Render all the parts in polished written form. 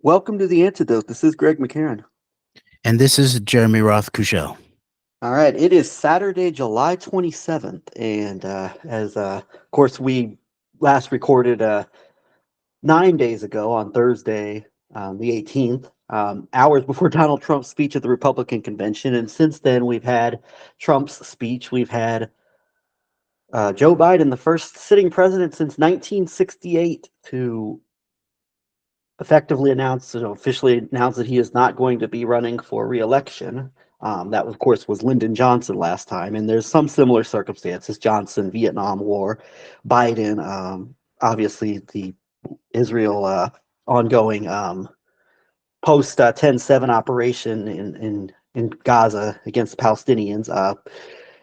Welcome to the AnteDote. This is Greg McCarran. And this is Jeremy Roth Cushel. All right, it is Saturday, July 27th, and of course, we last recorded 9 days ago on Thursday, the 18th, hours before Donald Trump's speech at the Republican convention. And since then, we've had Trump's speech. We've had Joe Biden, the first sitting president since 1968, to effectively announced, officially announced that he is not going to be running for re-election. That, of course, was Lyndon Johnson last time, and there's some similar circumstances. Johnson, Vietnam War, Biden, obviously the Israel ongoing post 10/7 operation in Gaza against the Palestinians.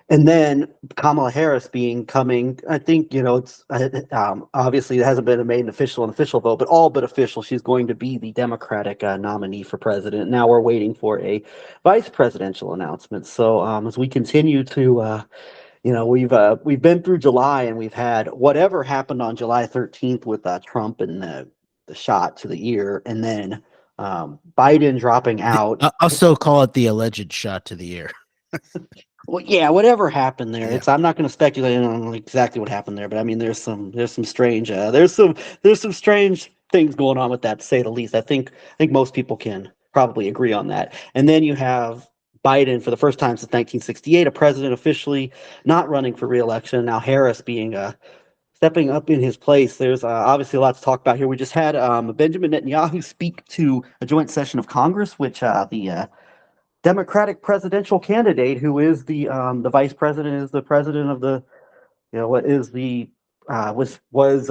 And then Kamala Harris coming, I think, it's obviously it hasn't been made an official vote, but all but official. She's going to be the Democratic nominee for president. Now we're waiting for a vice presidential announcement. So as we continue to, we've been through July, and we've had whatever happened on July 13th with Trump and the shot to the ear, and then Biden dropping out. I'll still call it the alleged shot to the ear. Well, yeah, whatever happened there. Yeah. I'm not going to speculate on exactly what happened there, but I mean, there's some strange there's some strange things going on with that, to say the least. I think most people can probably agree on that. And then you have Biden, for the first time since 1968, a president officially not running for re-election. Now Harris being stepping up in his place. There's obviously a lot to talk about here. We just had Benjamin Netanyahu speak to a joint session of Congress, which the Democratic presidential candidate, who is the vice president, is the president of the, what is the was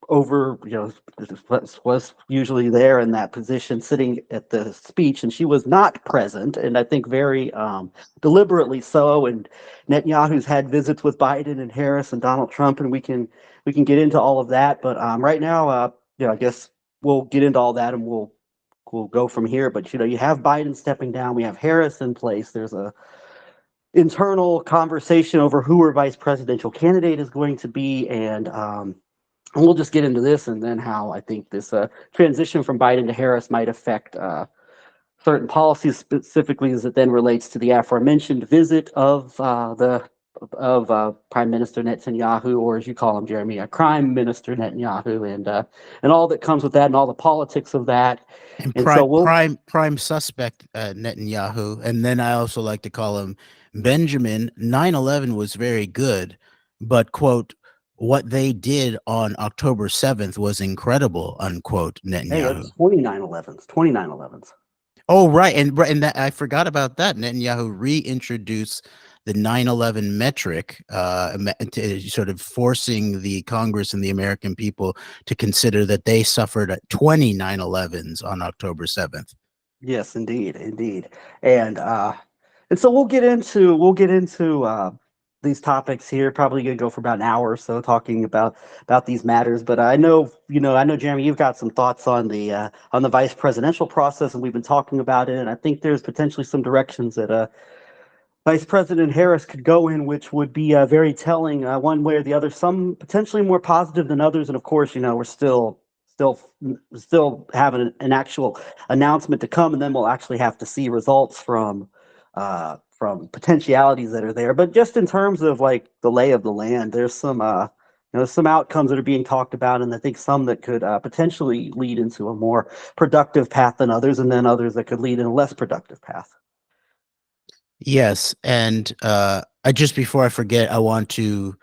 over, was usually there in that position, sitting at the speech, and she was not present, and I think very deliberately so. And Netanyahu's had visits with Biden and Harris and Donald Trump, and we can get into all of that. But right now, I guess we'll get into all that, and we'll go from here. But you have Biden stepping down, we have Harris in place. There's a internal conversation over who our vice presidential candidate is going to be, and we'll just get into this, and then how I think this transition from Biden to Harris might affect certain policies, specifically as it then relates to the aforementioned visit of Prime Minister Netanyahu, or as you call him, Jeremy, Crime Minister Netanyahu, and all that comes with that, and all the politics of that. And so prime suspect Netanyahu. And then I also like to call him Benjamin. 9/11 was very good, but, quote, what they did on October 7th was incredible, unquote, Netanyahu. Hey, it's 29/11s. Oh, right. And that, I forgot about that. Netanyahu reintroduced the 9/11 metric, sort of forcing the Congress and the American people to consider that they suffered 20 9/11s on October 7th. Yes, indeed, and so we'll get into these topics here. Probably gonna go for about an hour or so talking about these matters. But I know Jeremy, you've got some thoughts on the vice presidential process, and we've been talking about it. And I think there's potentially some directions that Vice President Harris could go in, which would be very telling, one way or the other. Some potentially more positive than others, and of course, we're still having an actual announcement to come, and then we'll actually have to see results from potentialities that are there. But just in terms of like the lay of the land, there's some some outcomes that are being talked about, and I think some that could potentially lead into a more productive path than others, and then others that could lead in a less productive path. Yes, and just before I forget, I want to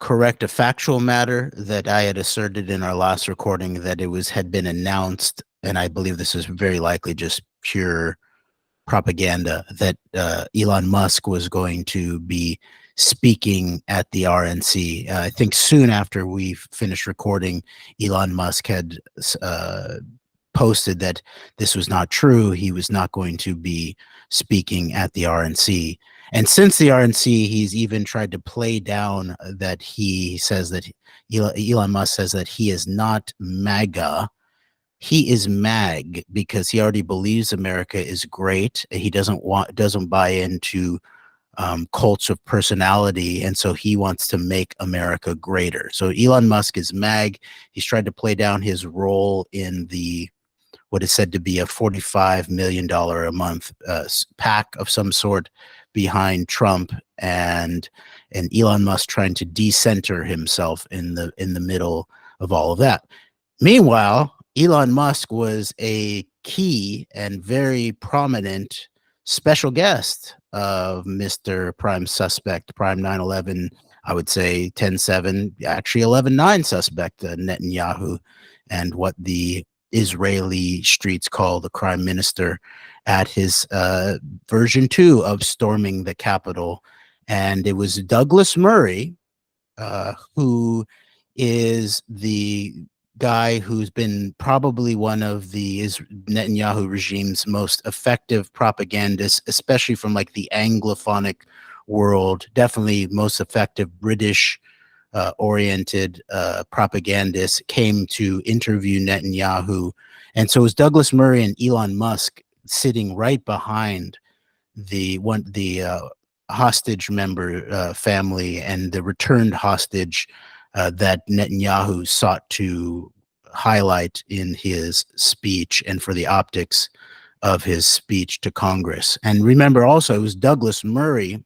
correct a factual matter that I had asserted in our last recording, that had been announced, and I believe this is very likely just pure propaganda, that Elon Musk was going to be speaking at the RNC. I think soon after we finished recording, Elon Musk had posted that this was not true. He was not going to be speaking at the RNC. And since the RNC, he's even tried to play down that he says that Elon Musk says that he is not MAGA. He is MAG, because he already believes America is great. He doesn't buy into cults of personality, and so he wants to make America greater. So Elon Musk is MAG. He's tried to play down his role in the what is said to be a $45 million a month PAC of some sort behind Trump, and Elon Musk trying to decenter himself in the middle of all of that. Meanwhile, Elon Musk was a key and very prominent special guest of Mr. Prime Suspect, Prime 9/11, I would say 10/7, actually 11/9 suspect, Netanyahu, and what the Israeli streets call the Prime Minister at his version 2 of storming the Capitol. And it was Douglas Murray, who is the guy who's been probably one of the Netanyahu regime's most effective propagandists, especially from like the Anglophonic world, definitely most effective British oriented propagandist, came to interview Netanyahu. And so it was Douglas Murray and Elon Musk sitting right behind the hostage member family and the returned hostage that Netanyahu sought to highlight in his speech and for the optics of his speech to Congress. And remember also, it was Douglas Murray,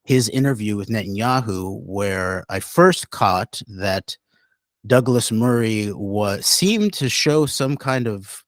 his interview with Netanyahu, where I first caught that Douglas Murray seemed to show some kind of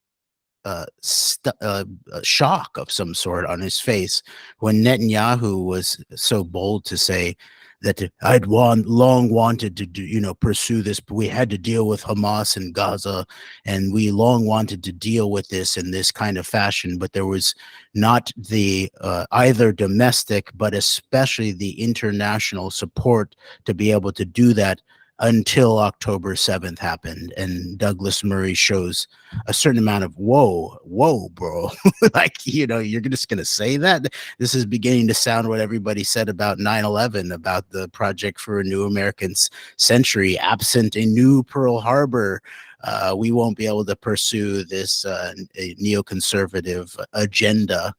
shock of some sort on his face when Netanyahu was so bold to say that long wanted to pursue this, but we had to deal with Hamas and Gaza, and we long wanted to deal with this in this kind of fashion, but there was not the either domestic but especially the international support to be able to do that until October 7th happened. And Douglas Murray shows a certain amount of whoa, bro. Like, you're just going to say that? This is beginning to sound what everybody said about 9/11, about the project for a new American century. Absent a new Pearl Harbor, we won't be able to pursue this neoconservative agenda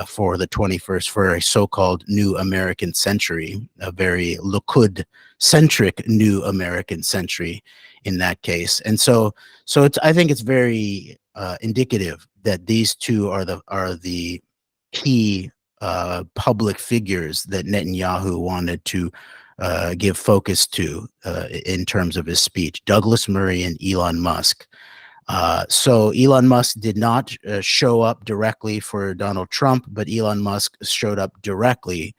for the 21st, for a so-called new American century, a very Likud-centric new American century in that case. And so I think it's very indicative that these two are the key public figures that Netanyahu wanted to give focus to in terms of his speech: Douglas Murray and Elon Musk. So Elon Musk did not show up directly for Donald Trump, but Elon Musk showed up directly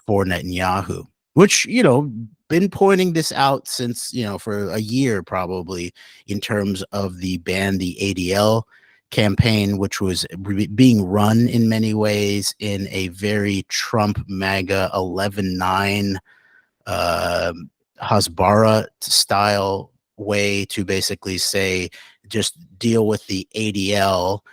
for Netanyahu, which, been pointing this out since, for a year probably, in terms of the ban the ADL campaign, which was being run in many ways in a very Trump MAGA 11/9 Hasbara style way to basically say, just deal with the ADL,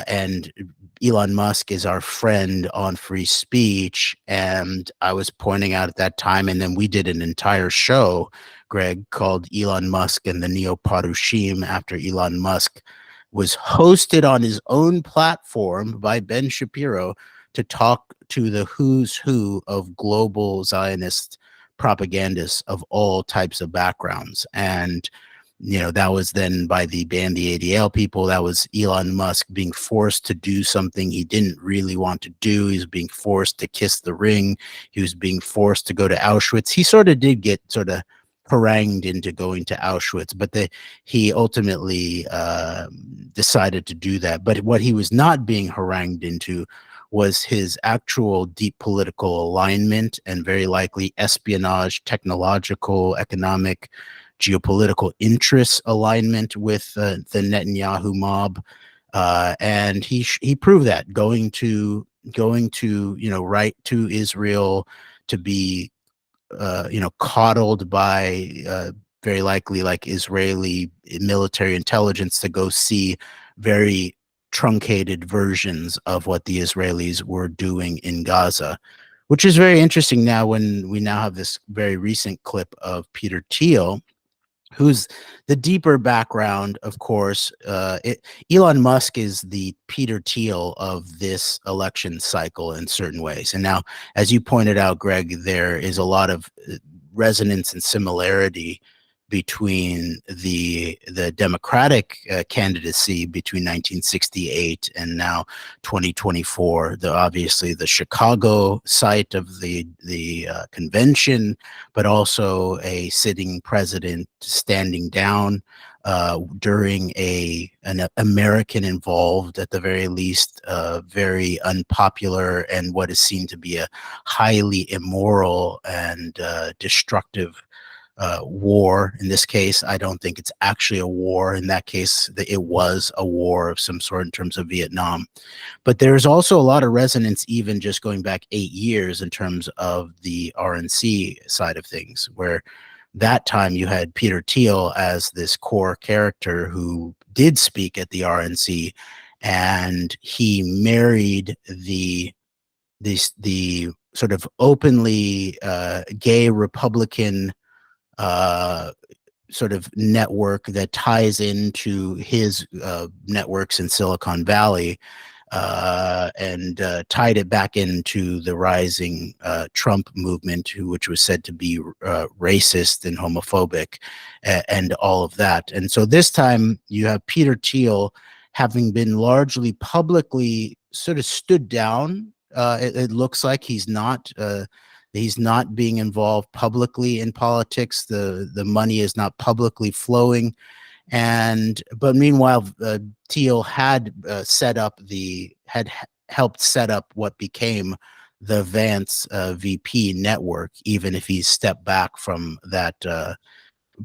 and Elon Musk is our friend on free speech. And I was pointing out at that time, and then we did an entire show, Greg, called Elon Musk and the Neo-Parushim, after Elon Musk was hosted on his own platform by Ben Shapiro to talk to the who's who of global Zionist propagandists of all types of backgrounds. And that was then by the ban the ADL people. That was Elon Musk being forced to do something he didn't really want to do. He was being forced to kiss the ring. He was being forced to go to Auschwitz. He sort of did get sort of harangued into going to Auschwitz, but he ultimately decided to do that. But what he was not being harangued into was his actual deep political alignment and very likely espionage, technological, economic, geopolitical interests alignment with the Netanyahu mob, and he proved that going to right to Israel to be coddled by very likely like Israeli military intelligence to go see very truncated versions of what the Israelis were doing in Gaza, which is very interesting now when we now have this very recent clip of Peter Thiel, who's the deeper background, of course. Elon Musk is the Peter Thiel of this election cycle in certain ways. And now, as you pointed out, Greg, there is a lot of resonance and similarity between the Democratic candidacy between 1968 and now 2024. Obviously the Chicago site of the convention, but also a sitting president standing down during an American involved, at the very least, very unpopular and what is seen to be a highly immoral and destructive war. In this case, I don't think it's actually a war. In that case, it was a war of some sort in terms of Vietnam. But there's also a lot of resonance, even just going back 8 years, in terms of the RNC side of things, where that time you had Peter Thiel as this core character who did speak at the RNC, and he married the sort of openly gay Republican sort of network that ties into his networks in Silicon Valley, and tied it back into the rising Trump movement, which was said to be racist and homophobic, and all of that. And so this time you have Peter Thiel, having been largely publicly sort of stood down. It looks like he's not being involved publicly in politics. The money is not publicly flowing. But meanwhile, Thiel had helped set up what became the Vance VP network, even if he's stepped back from that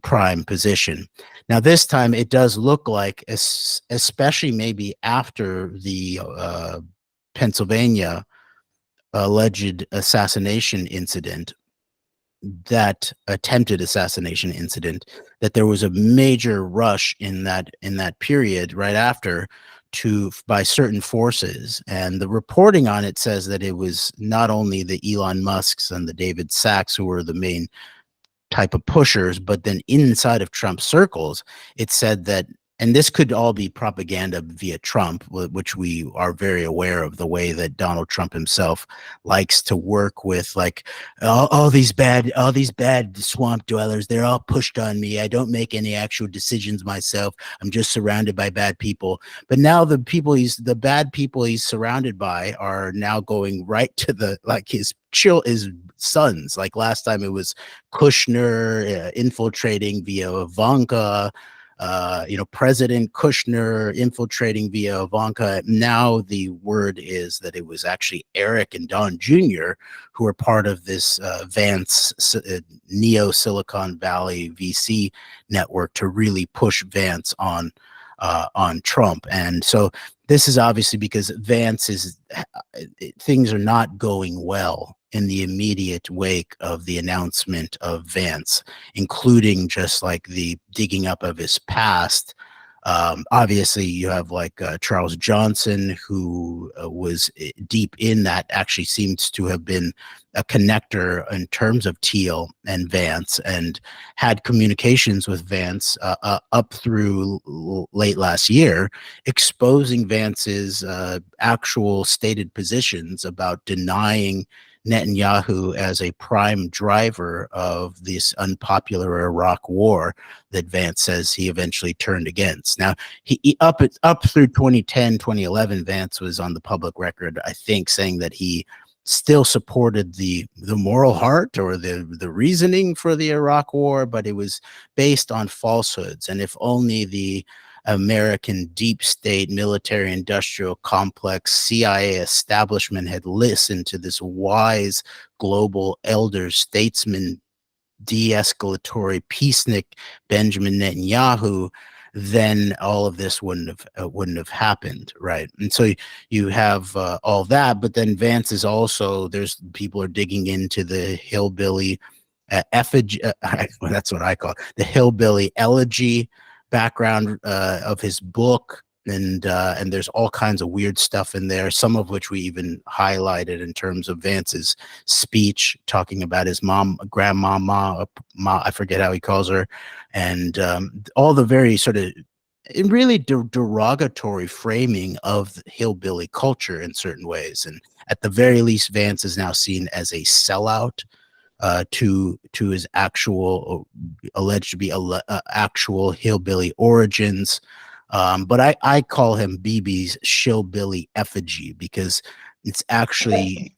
prime position. Now, this time it does look like, especially maybe after the Pennsylvania alleged assassination incident, that attempted assassination incident, that there was a major rush in that period right after by certain forces. And the reporting on it says that it was not only the Elon Musks and the David Sacks who were the main type of pushers, but then inside of Trump circles, it said that, and this could all be propaganda via Trump, which we are very aware of, the way that Donald Trump himself likes to work with, like, all these bad swamp dwellers, they're all pushed on me. I don't make any actual decisions myself. I'm just surrounded by bad people. But now the bad people he's surrounded by are now going right to his sons. Like last time it was Kushner infiltrating via Ivanka, President Kushner infiltrating via Ivanka. Now the word is that it was actually Eric and Don Jr. who were part of this Vance Neo Silicon Valley VC network to really push Vance on Trump. And so this is obviously because things are not going well in the immediate wake of the announcement of Vance, including just like the digging up of his past. Obviously, you have like Charles Johnson, who was deep in that, actually seems to have been a connector in terms of Thiel and Vance, and had communications with Vance up through late last year, exposing Vance's actual stated positions about denying Netanyahu as a prime driver of this unpopular Iraq war that Vance says he eventually turned against. Now, he up through 2010, 2011, Vance was on the public record, I think, saying that he still supported the moral heart or the reasoning for the Iraq war, but it was based on falsehoods. And if only the American deep state military industrial complex CIA establishment had listened to this wise global elder statesman, de-escalatory peacenik Benjamin Netanyahu, then all of this wouldn't have happened, right? And so you have all that, but then Vance is also, there's people are digging into the hillbilly effigy, that's what I call it, the hillbilly elegy background of his book, and there's all kinds of weird stuff in there, some of which we even highlighted in terms of Vance's speech, talking about his grandmama, I forget how he calls her, and all the very sort of really derogatory framing of hillbilly culture in certain ways. And at the very least, Vance is now seen as a sellout to his actual alleged to be actual hillbilly origins. But I call him BB's shillbilly effigy because it's actually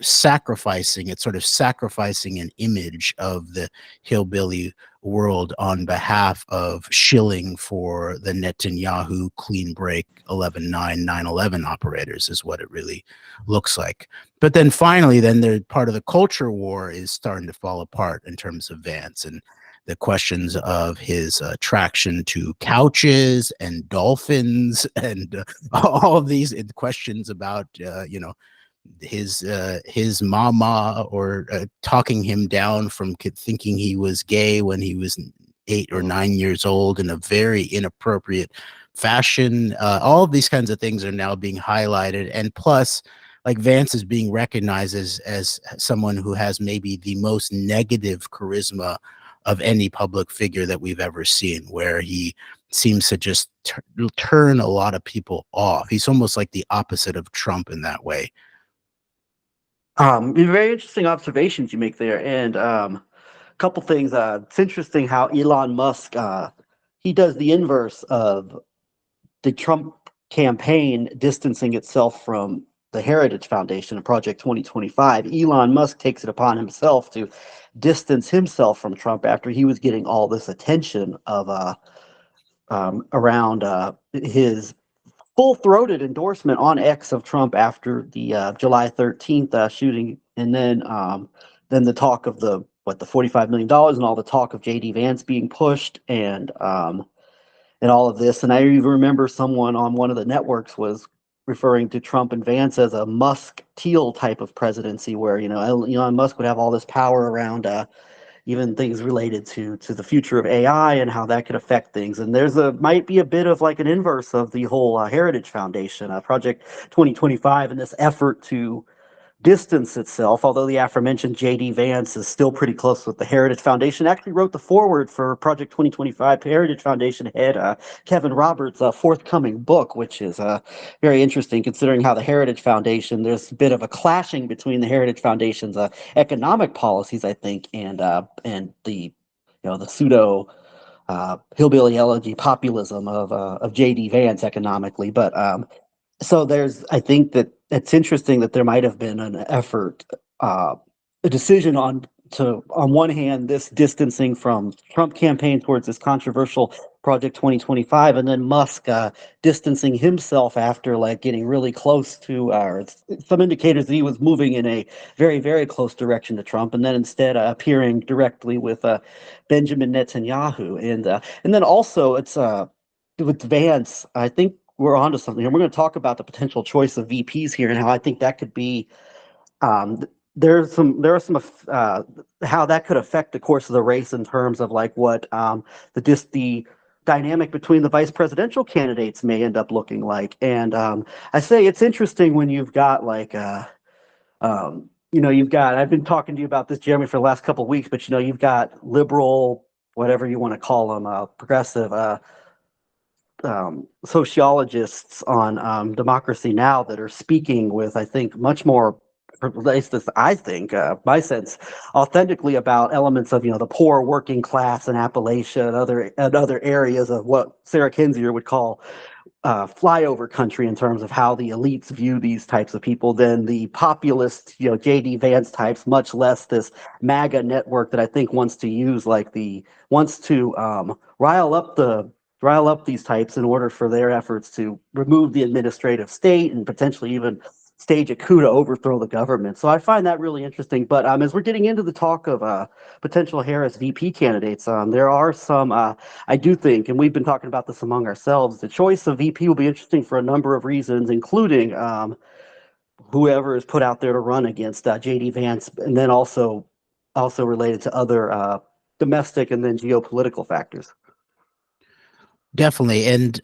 sacrificing. It's sort of sacrificing an image of the hillbilly world on behalf of shilling for the Netanyahu clean break 11/9 9/11 operators is what it really looks like. But then finally, then the part of the culture war is starting to fall apart in terms of Vance and the questions of his attraction to couches and dolphins and all of these questions about his mama or talking him down from thinking he was gay when he was 8 or 9 years old in a very inappropriate fashion. All of these kinds of things are now being highlighted, and plus, like, Vance is being recognized as someone who has maybe the most negative charisma of any public figure that we've ever seen, where he seems to just turn a lot of people off. He's almost like the opposite of Trump in that way. Very interesting observations you make there, and a couple things. It's interesting how Elon Musk he does the inverse of the Trump campaign distancing itself from the Heritage Foundation and Project 2025. Elon Musk takes it upon himself to distance himself from Trump after he was getting all this attention of around his full-throated endorsement on X of Trump after the July 13th shooting, and then the talk of the $45 million and all the talk of JD Vance being pushed and all of this. And I even remember someone on one of the networks was referring to Trump and Vance as a Musk Teal type of presidency, where Elon Musk would have all this power around even things related to the future of AI and how that could affect things. And might be a bit of like an inverse of the whole Heritage Foundation, Project 2025, and this effort to distance itself, although the aforementioned JD Vance is still pretty close with the Heritage Foundation. Actually wrote the foreword for Project 2025 Heritage Foundation head Kevin Roberts' forthcoming book, which is very interesting considering how the Heritage Foundation, there's a bit of a clashing between the Heritage Foundation's economic policies, I think, and the the pseudo hillbilly elegy populism of JD Vance economically. But so I think that it's interesting that there might have been an effort, a decision on one hand, this distancing from Trump campaign towards this controversial Project 2025, and then Musk distancing himself after like getting really close to, some indicators that he was moving in a very, very close direction to Trump, and then instead appearing directly with Benjamin Netanyahu, and then also it's with Vance, I think we're onto something here. We're going to talk about the potential choice of VPs here and how I think that could be. There are some how that could affect the course of the race in terms of like what the dynamic between the vice presidential candidates may end up looking like. And I say it's interesting when you've got like I've been talking to you about this, Jeremy, for the last couple of weeks, but you've got liberal, whatever you want to call them, progressive sociologists on Democracy Now! That are speaking with, I think, much more, at least I think, my sense, authentically about elements of the poor working class in Appalachia and other areas of what Sarah Kendzior would call flyover country in terms of how the elites view these types of people than the populist, JD Vance types, much less this MAGA network that I think wants to rile up these types in order for their efforts to remove the administrative state and potentially even stage a coup to overthrow the government. So I find that really interesting. But as we're getting into the talk of potential Harris VP candidates, there are some, I do think, and we've been talking about this among ourselves, the choice of VP will be interesting for a number of reasons, including whoever is put out there to run against JD Vance, and then also related to other domestic and then geopolitical factors. Definitely. And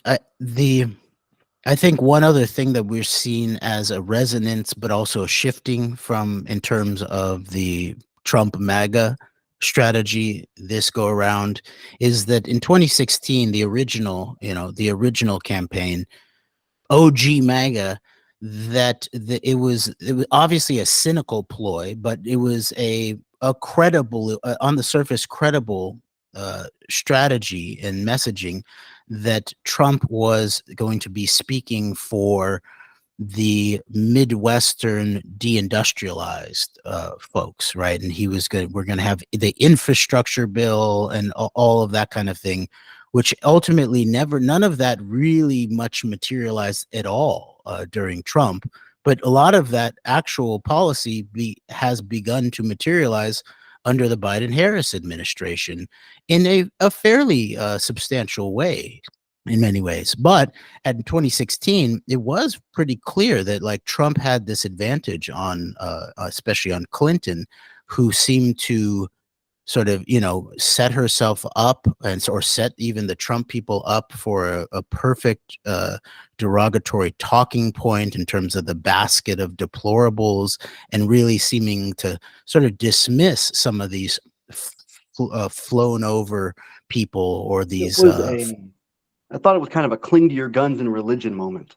I think one other thing that we're seeing as a resonance, but also shifting from in terms of the Trump MAGA strategy this go around, is that in 2016, the original campaign, OG MAGA, it was obviously a cynical ploy, but it was a a credible, on the surface, credible strategy and messaging that Trump was going to be speaking for the Midwestern deindustrialized folks, right? And he was going. We're going to have the infrastructure bill and all of that kind of thing, which ultimately none of that really much materialized at all during Trump. But a lot of that actual policy has begun to materialize under the Biden-Harris administration in a fairly substantial way in many ways. But in 2016, it was pretty clear that like Trump had this advantage on, especially on Clinton, who seemed to sort of, set herself up or set even the Trump people up for a perfect derogatory talking point in terms of the basket of deplorables, and really seeming to sort of dismiss some of these flown over people or these I thought it was kind of a cling to your guns and religion moment.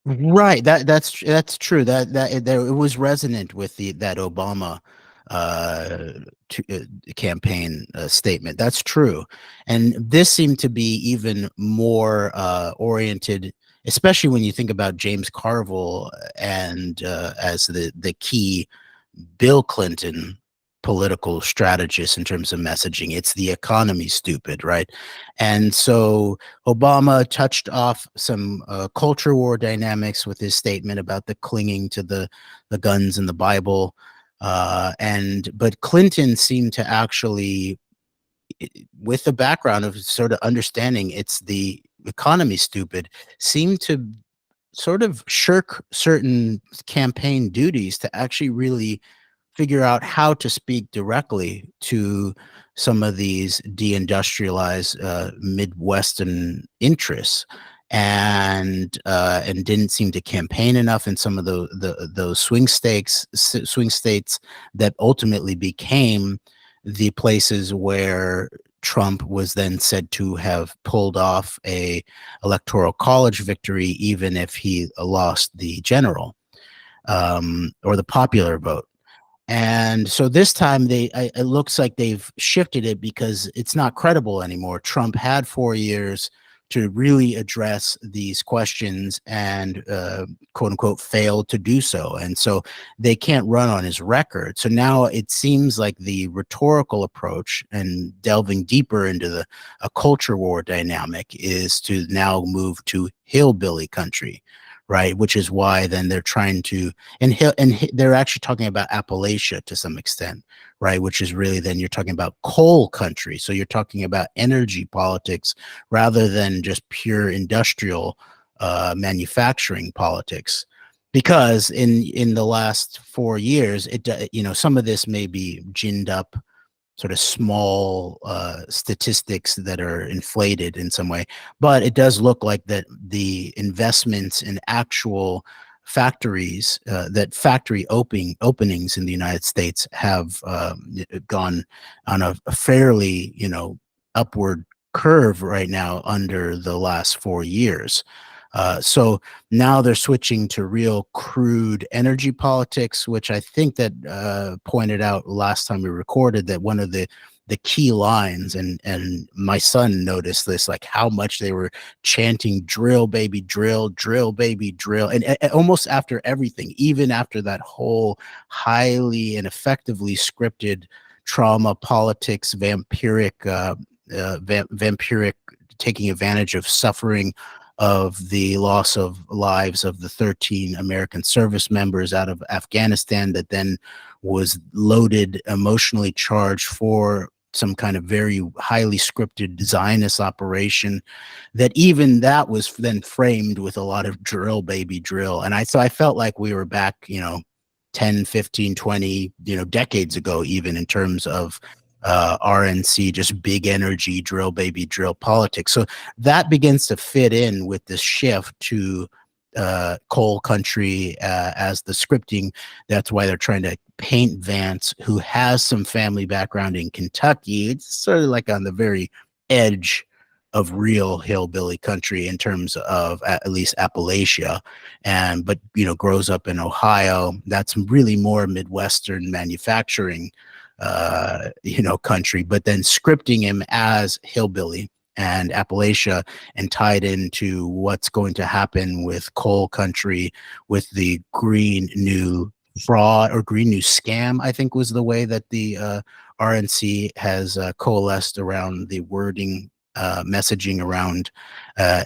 right. That's true. It was resonant with that Obama campaign statement. That's true, and this seemed to be even more oriented, especially when you think about James Carville and as the key Bill Clinton political strategist in terms of messaging. It's the economy, stupid, right? And so Obama touched off some culture war dynamics with his statement about the clinging to the guns and the Bible. But Clinton seemed to actually, with the background of sort of understanding it's the economy, stupid, seemed to sort of shirk certain campaign duties to actually really figure out how to speak directly to some of these deindustrialized Midwestern interests, and didn't seem to campaign enough in some of those swing states that ultimately became the places where Trump was then said to have pulled off a electoral college victory, even if he lost the general or the popular vote. And so this time it looks like they've shifted it because it's not credible anymore. Trump had 4 years to really address these questions and quote unquote failed to do so. And so they can't run on his record. So now it seems like the rhetorical approach and delving deeper into a culture war dynamic is to now move to hillbilly country. Right, which is why then they're trying to, and they're actually talking about Appalachia to some extent, right? Which is really then you're talking about coal country. So you're talking about energy politics rather than just pure industrial manufacturing politics. Because in the last 4 years, some of this may be ginned up, sort of small statistics that are inflated in some way, but it does look like that the investments in actual factories, that factory openings in the United States have gone on a fairly upward curve right now under the last 4 years. So now they're switching to real crude energy politics, which I think that pointed out last time we recorded that one of the key lines, and my son noticed this, like how much they were chanting drill baby drill, drill baby drill, and almost after everything, even after that whole highly and effectively scripted trauma politics, vampiric taking advantage of suffering of the loss of lives of the 13 American service members out of Afghanistan that then was loaded, emotionally charged for some kind of very highly scripted Zionist operation, that even that was then framed with a lot of drill baby drill. And I felt like we were back, 10, 15, 20, decades ago, even in terms of RNC, just big energy drill baby drill politics. So that begins to fit in with this shift to coal country as the scripting. That's why they're trying to paint Vance, who has some family background in Kentucky. It's sort of like on the very edge of real hillbilly country in terms of at least Appalachia, but grows up in Ohio. That's really more Midwestern manufacturing country, but then scripting him as hillbilly and Appalachia and tied into what's going to happen with coal country, with the Green New fraud or Green New scam, I think was the way that the RNC has coalesced around the wording, messaging around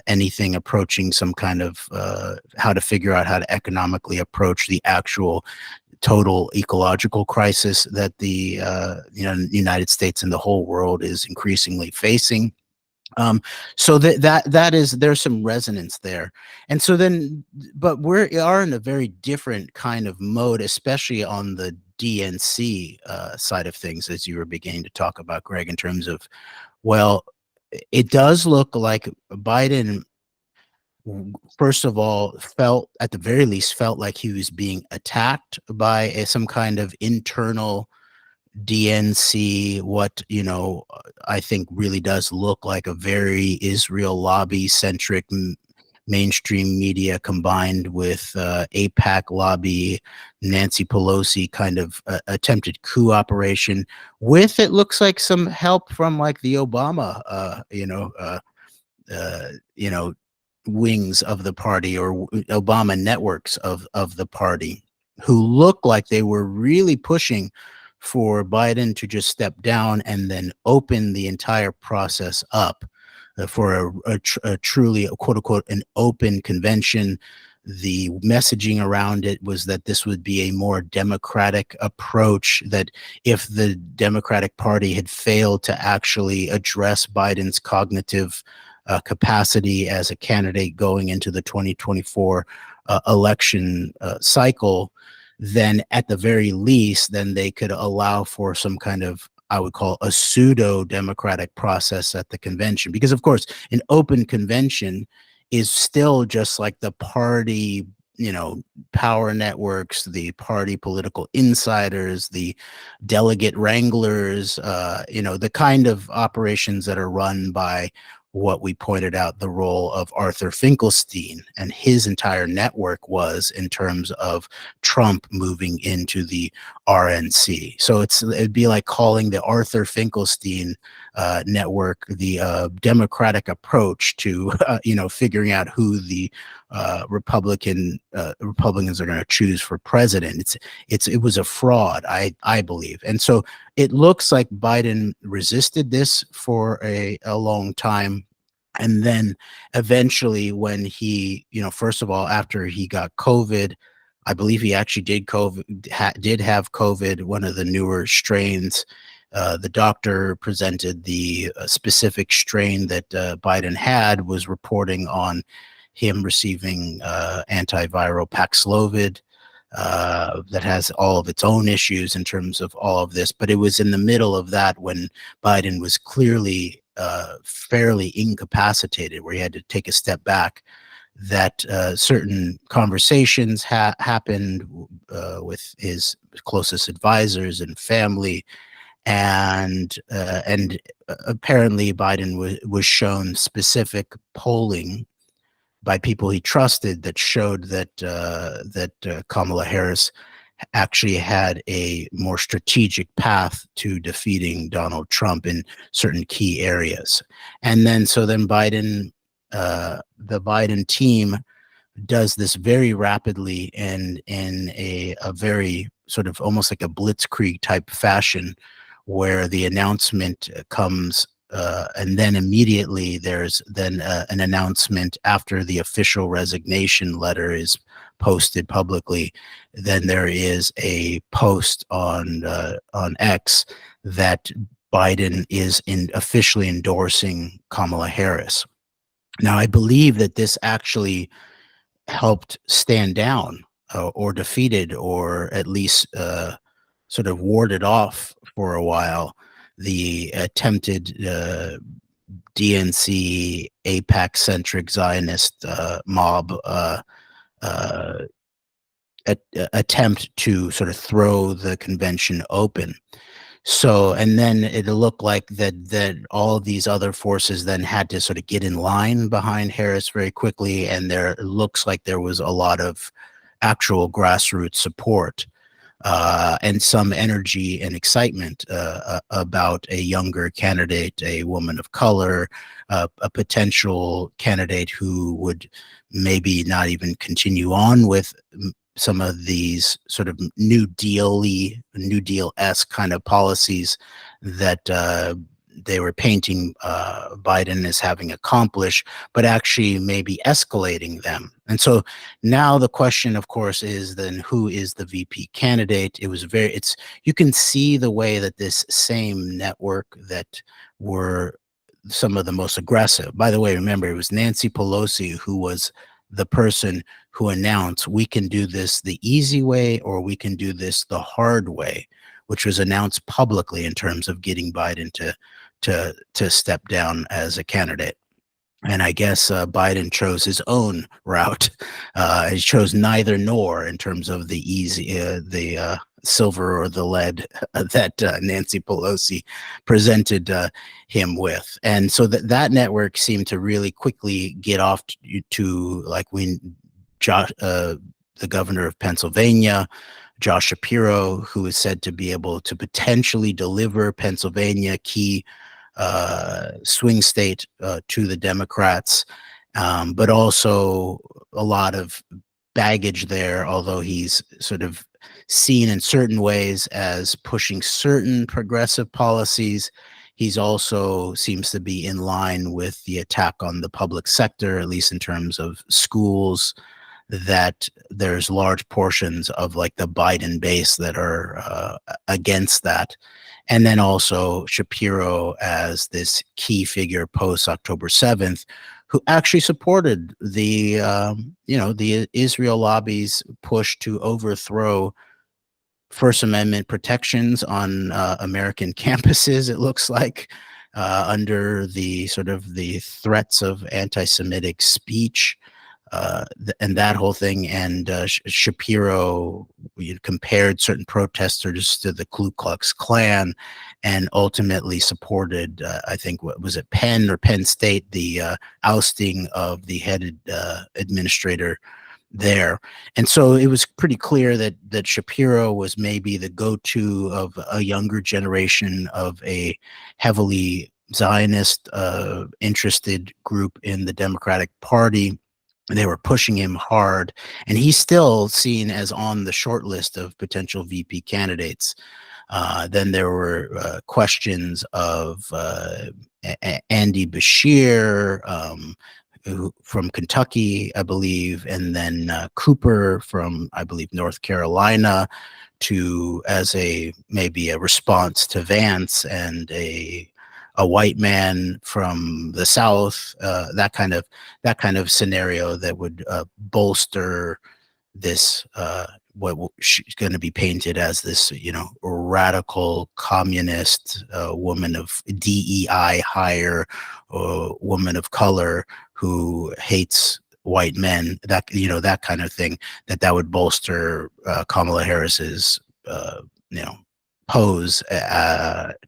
anything approaching some kind of how to figure out how to economically approach the actual total ecological crisis that the United States and the whole world is increasingly facing. So that is, there's some resonance there. And so then, but we are in a very different kind of mode, especially on the DNC side of things, as you were beginning to talk about, Greg, in terms of, well, it does look like Biden, first of all, at the very least, felt like he was being attacked by some kind of internal DNC, what, I think really does look like a very Israel lobby centric mainstream media combined with AIPAC lobby, Nancy Pelosi kind of attempted coup operation with, it looks like, some help from like the Obama, wings of the party, or Obama networks of the party, who look like they were really pushing for Biden to just step down and then open the entire process up for a truly, quote unquote, an open convention. The messaging around it was that this would be a more democratic approach, that if the Democratic Party had failed to actually address Biden's cognitive capacity as a candidate going into the 2024 election cycle, then at the very least, then they could allow for some kind of, I would call, a pseudo-democratic process at the convention. Because, of course, an open convention is still just like the party, power networks, the party political insiders, the delegate wranglers, the kind of operations that are run by what we pointed out the role of Arthur Finkelstein and his entire network was in terms of Trump moving into the RNC. So it'd be like calling the Arthur Finkelstein network the Democratic approach to figuring out who the Republicans are going to choose for president. It was a fraud, I believe. And so it looks like Biden resisted this for a long time. And then eventually when he, first of all, after he got COVID, I believe he actually did have COVID, one of the newer strains. The doctor presented the specific strain that Biden had, was reporting on him receiving antiviral Paxlovid that has all of its own issues in terms of all of this. But it was in the middle of that when Biden was clearly fairly incapacitated, where he had to take a step back, that certain conversations happened with his closest advisors and family. And apparently Biden was shown specific polling by people he trusted that showed that Kamala Harris actually had a more strategic path to defeating Donald Trump in certain key areas. And then Biden, the Biden team, does this very rapidly and in a very sort of almost like a blitzkrieg type fashion, where the announcement comes and then immediately there's then an announcement after the official resignation letter is posted publicly. Then there is a post on X that Biden is officially endorsing Kamala Harris. Now, I believe that this actually helped stand down or defeated, or at least sort of warded off for a while, the attempted DNC AIPAC-centric Zionist mob attempt to sort of throw the convention open. So, and then it looked like that all of these other forces then had to sort of get in line behind Harris very quickly, and it looks like there was a lot of actual grassroots support. and some energy and excitement about a younger candidate, a woman of color, a potential candidate who would maybe not even continue on with some of these sort of New Deal-esque kind of policies that they were painting Biden as having accomplished, but actually maybe escalating them. And so now the question, of course, is then who is the VP candidate? You can see the way that this same network that were some of the most aggressive. By the way, remember, it was Nancy Pelosi who was the person who announced, we can do this the easy way or we can do this the hard way, which was announced publicly in terms of getting Biden to step down as a candidate. And I guess Biden chose his own route. He chose neither nor in terms of the silver or the lead that Nancy Pelosi presented him with. And so that network seemed to really quickly get off to like the governor of Pennsylvania, Josh Shapiro, who is said to be able to potentially deliver Pennsylvania, key swing state, to the Democrats, but also a lot of baggage there, although he's sort of seen in certain ways as pushing certain progressive policies. He's also seems to be in line with the attack on the public sector, at least in terms of schools, that there's large portions of like the Biden base that are against that. And then also Shapiro as this key figure post October 7th, who actually supported the Israel lobby's push to overthrow First Amendment protections on American campuses, it looks like, under the sort of the threats of anti-Semitic speech. And that whole thing, and Shapiro compared certain protesters to the Ku Klux Klan, and ultimately supported, I think, what was it, Penn State, the ousting of the head administrator there. And so it was pretty clear that Shapiro was maybe the go-to of a younger generation of a heavily Zionist interested group in the Democratic Party. They were pushing him hard, and he's still seen as on the short list of potential VP candidates. Then there were questions of Andy Beshear from Kentucky, I believe, and then Cooper from, I believe, North Carolina, as maybe a response to Vance, and a white man from the South, that kind of scenario that would bolster this what she's going to be painted as this, radical communist woman of DEI hire, woman of color who hates white men, that kind of thing, that would bolster Kamala Harris's pose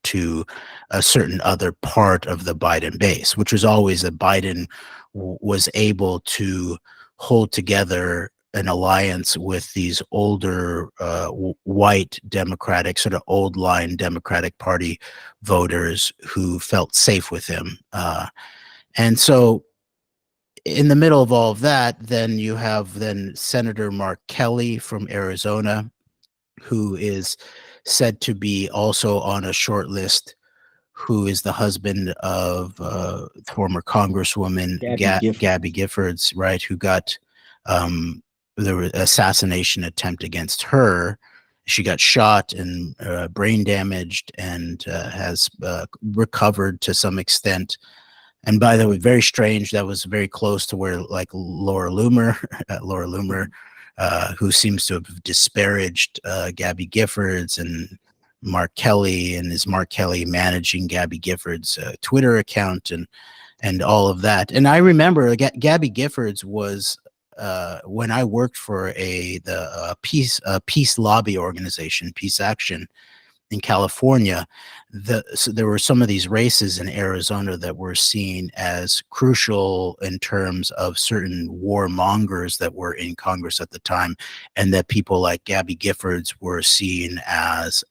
to a certain other part of the Biden base, which was always that Biden was able to hold together an alliance with these older white Democratic, sort of old line Democratic Party voters who felt safe with him. And so in the middle of all of that, then you have Senator Mark Kelly from Arizona, who is said to be also on a short list, who is the husband of former Congresswoman Gabby Giffords, right, who got the assassination attempt against her. She got shot and brain damaged, and has recovered to some extent. And by the way, very strange, that was very close to where like Laura Loomer, who seems to have disparaged Gabby Giffords and Mark Kelly, and is Mark Kelly managing Gabby Giffords' Twitter account and all of that. And I remember Gabby Giffords was when I worked for the peace lobby organization, Peace Action in California, so there were some of these races in Arizona that were seen as crucial in terms of certain warmongers that were in Congress at the time, and that people like Gabby Giffords were seen as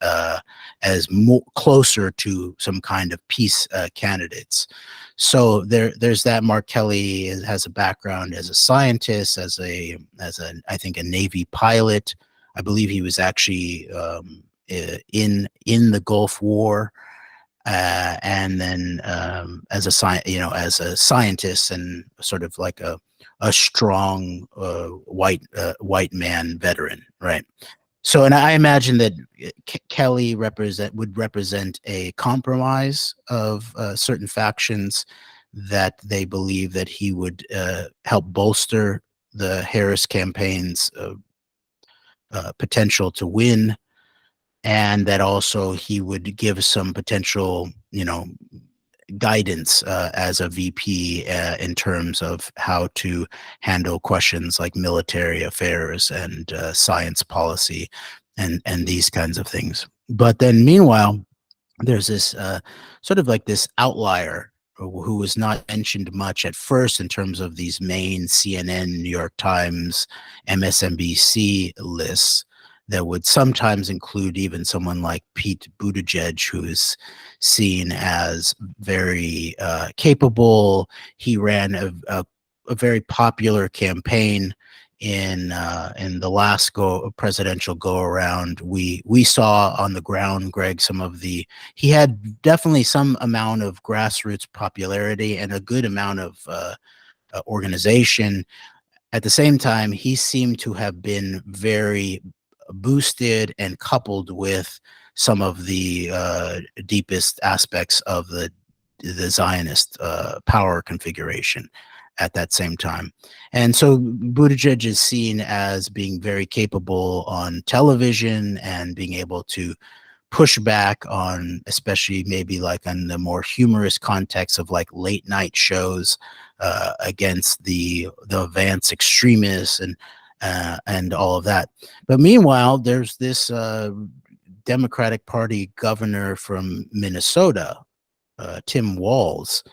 closer to some kind of peace candidates. So there's that. Mark Kelly has a background as a scientist, as I think a Navy pilot. I believe he was actually in the Gulf War, and then as a scientist and sort of like a strong white man veteran, right? So, and I imagine that Kelly would represent a compromise of certain factions, that they believe that he would help bolster the Harris campaign's potential to win, and that also he would give some potential, guidance as a VP in terms of how to handle questions like military affairs and science policy and these kinds of things. But then meanwhile, there's this sort of like this outlier who was not mentioned much at first in terms of these main CNN, New York Times, MSNBC lists, that would sometimes include even someone like Pete Buttigieg, who is seen as very capable. He ran a very popular campaign in the last presidential go around. We saw on the ground, Greg, he had definitely some amount of grassroots popularity and a good amount of organization. At the same time, he seemed to have been very boosted and coupled with some of the deepest aspects of the Zionist power configuration at that same time. And so Buttigieg is seen as being very capable on television and being able to push back on, especially maybe like on the more humorous context of like late night shows against the Vance extremists and all of that. But meanwhile, there's this Democratic Party governor from Minnesota, Tim Walz,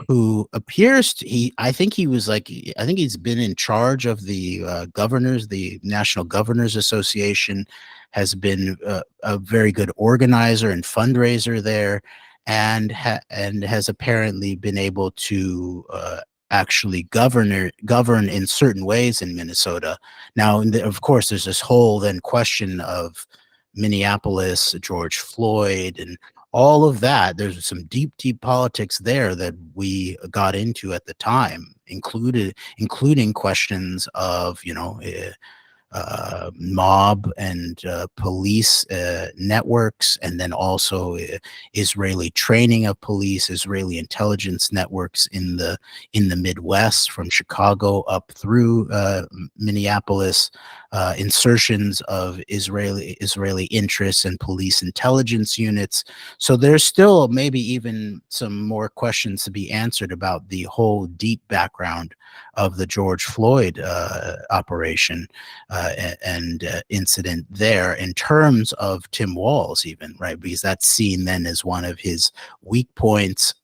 who appears I think he's been in charge of the the National Governors Association, has been a very good organizer and fundraiser there, and has apparently been able to actually govern in certain ways in Minnesota. Now, of course, there's this whole then question of Minneapolis, George Floyd, and all of that. There's some deep politics there that we got into at the time, including questions of, mob and police networks, and then also Israeli training of police, Israeli intelligence networks in the Midwest, from Chicago up through Minneapolis, insertions of Israeli interests and police intelligence units. So there's still maybe even some more questions to be answered about the whole deep background of the George Floyd operation and incident there, in terms of Tim Walz, even, right? Because that's seen then as one of his weak points,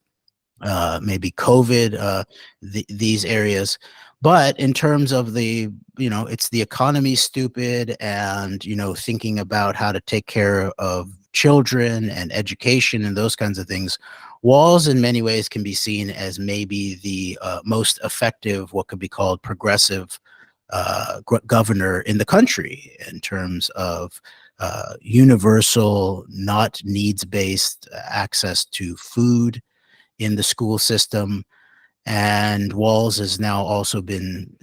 maybe COVID, these areas. But in terms of it's the economy stupid, and, thinking about how to take care of children and education and those kinds of things, Walz in many ways can be seen as maybe the most effective, what could be called progressive governor in the country, in terms of universal, not needs-based access to food in the school system. And Walz has now also been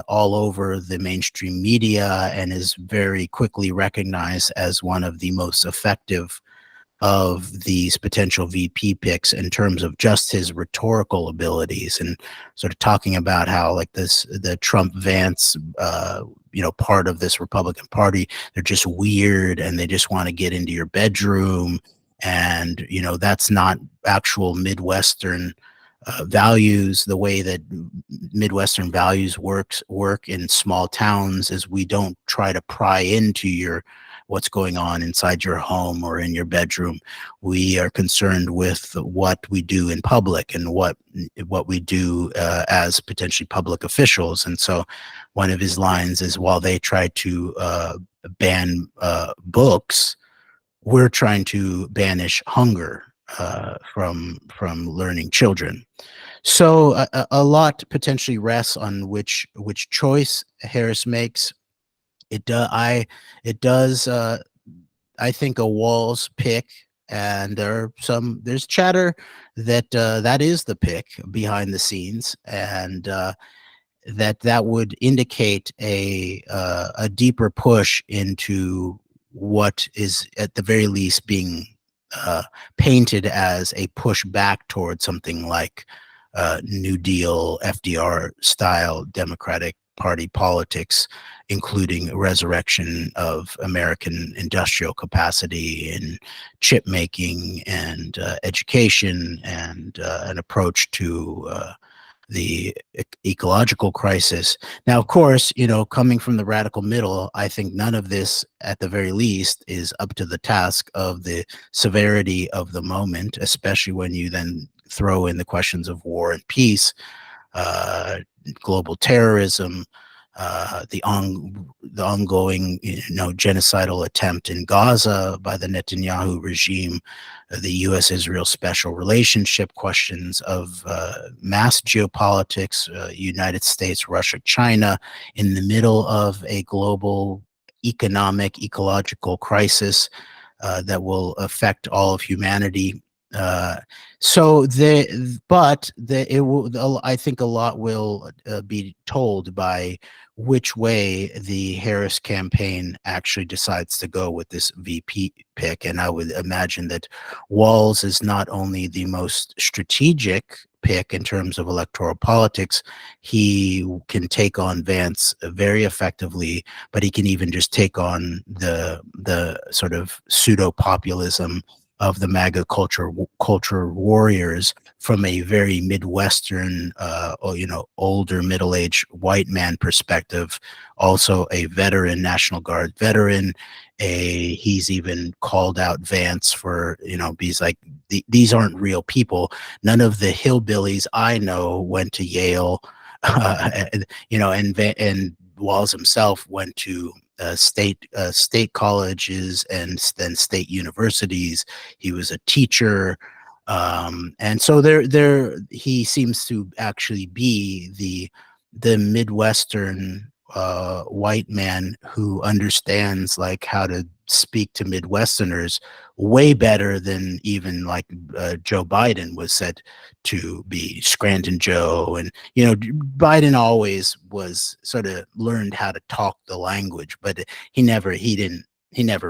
all over the mainstream media, and is very quickly recognized as one of the most effective of these potential VP picks, in terms of just his rhetorical abilities, and sort of talking about how, like, the Trump Vance part of this Republican Party, they're just weird and they just want to get into your bedroom, and that's not actual Midwestern values. The way that Midwestern values work in small towns is we don't try to pry into your what's going on inside your home or in your bedroom. We are concerned with what we do in public and what we do as potentially public officials. And so one of his lines is, while they try to ban books, we're trying to banish hunger from learning children. So a lot potentially rests on which choice Harris makes. It does. I think a Walls pick, and there's chatter that that is the pick behind the scenes, and that would indicate a deeper push into what is at the very least being painted as a push back towards something like New Deal, FDR style Democratic Party politics, including resurrection of American industrial capacity in chip making and education, and an approach to the ecological crisis. Now, of course, coming from the radical middle, I think none of this, at the very least, is up to the task of the severity of the moment, especially when you then throw in the questions of war and peace, global terrorism, the ongoing genocidal attempt in Gaza by the Netanyahu regime, the U.S.-Israel special relationship, questions of mass geopolitics, United States, Russia, China, in the middle of a global economic, ecological crisis that will affect all of humanity. I think a lot will be told by which way the Harris campaign actually decides to go with this VP pick. And I would imagine that Walls is not only the most strategic pick in terms of electoral politics, he can take on Vance very effectively, but he can even just take on the sort of pseudo-populism of the MAGA culture warriors from a very Midwestern, older middle-aged white man perspective. Also a veteran, National Guard veteran. He's even called out Vance for, he's like, these aren't real people. None of the hillbillies I know went to Yale, and Walls himself went to state colleges and then state universities. He was a teacher, and so he seems to actually be the Midwestern white man who understands like how to speak to Midwesterners way better than even like Joe Biden was said to be, Scranton Joe. And Biden always was sort of learned how to talk the language, but he never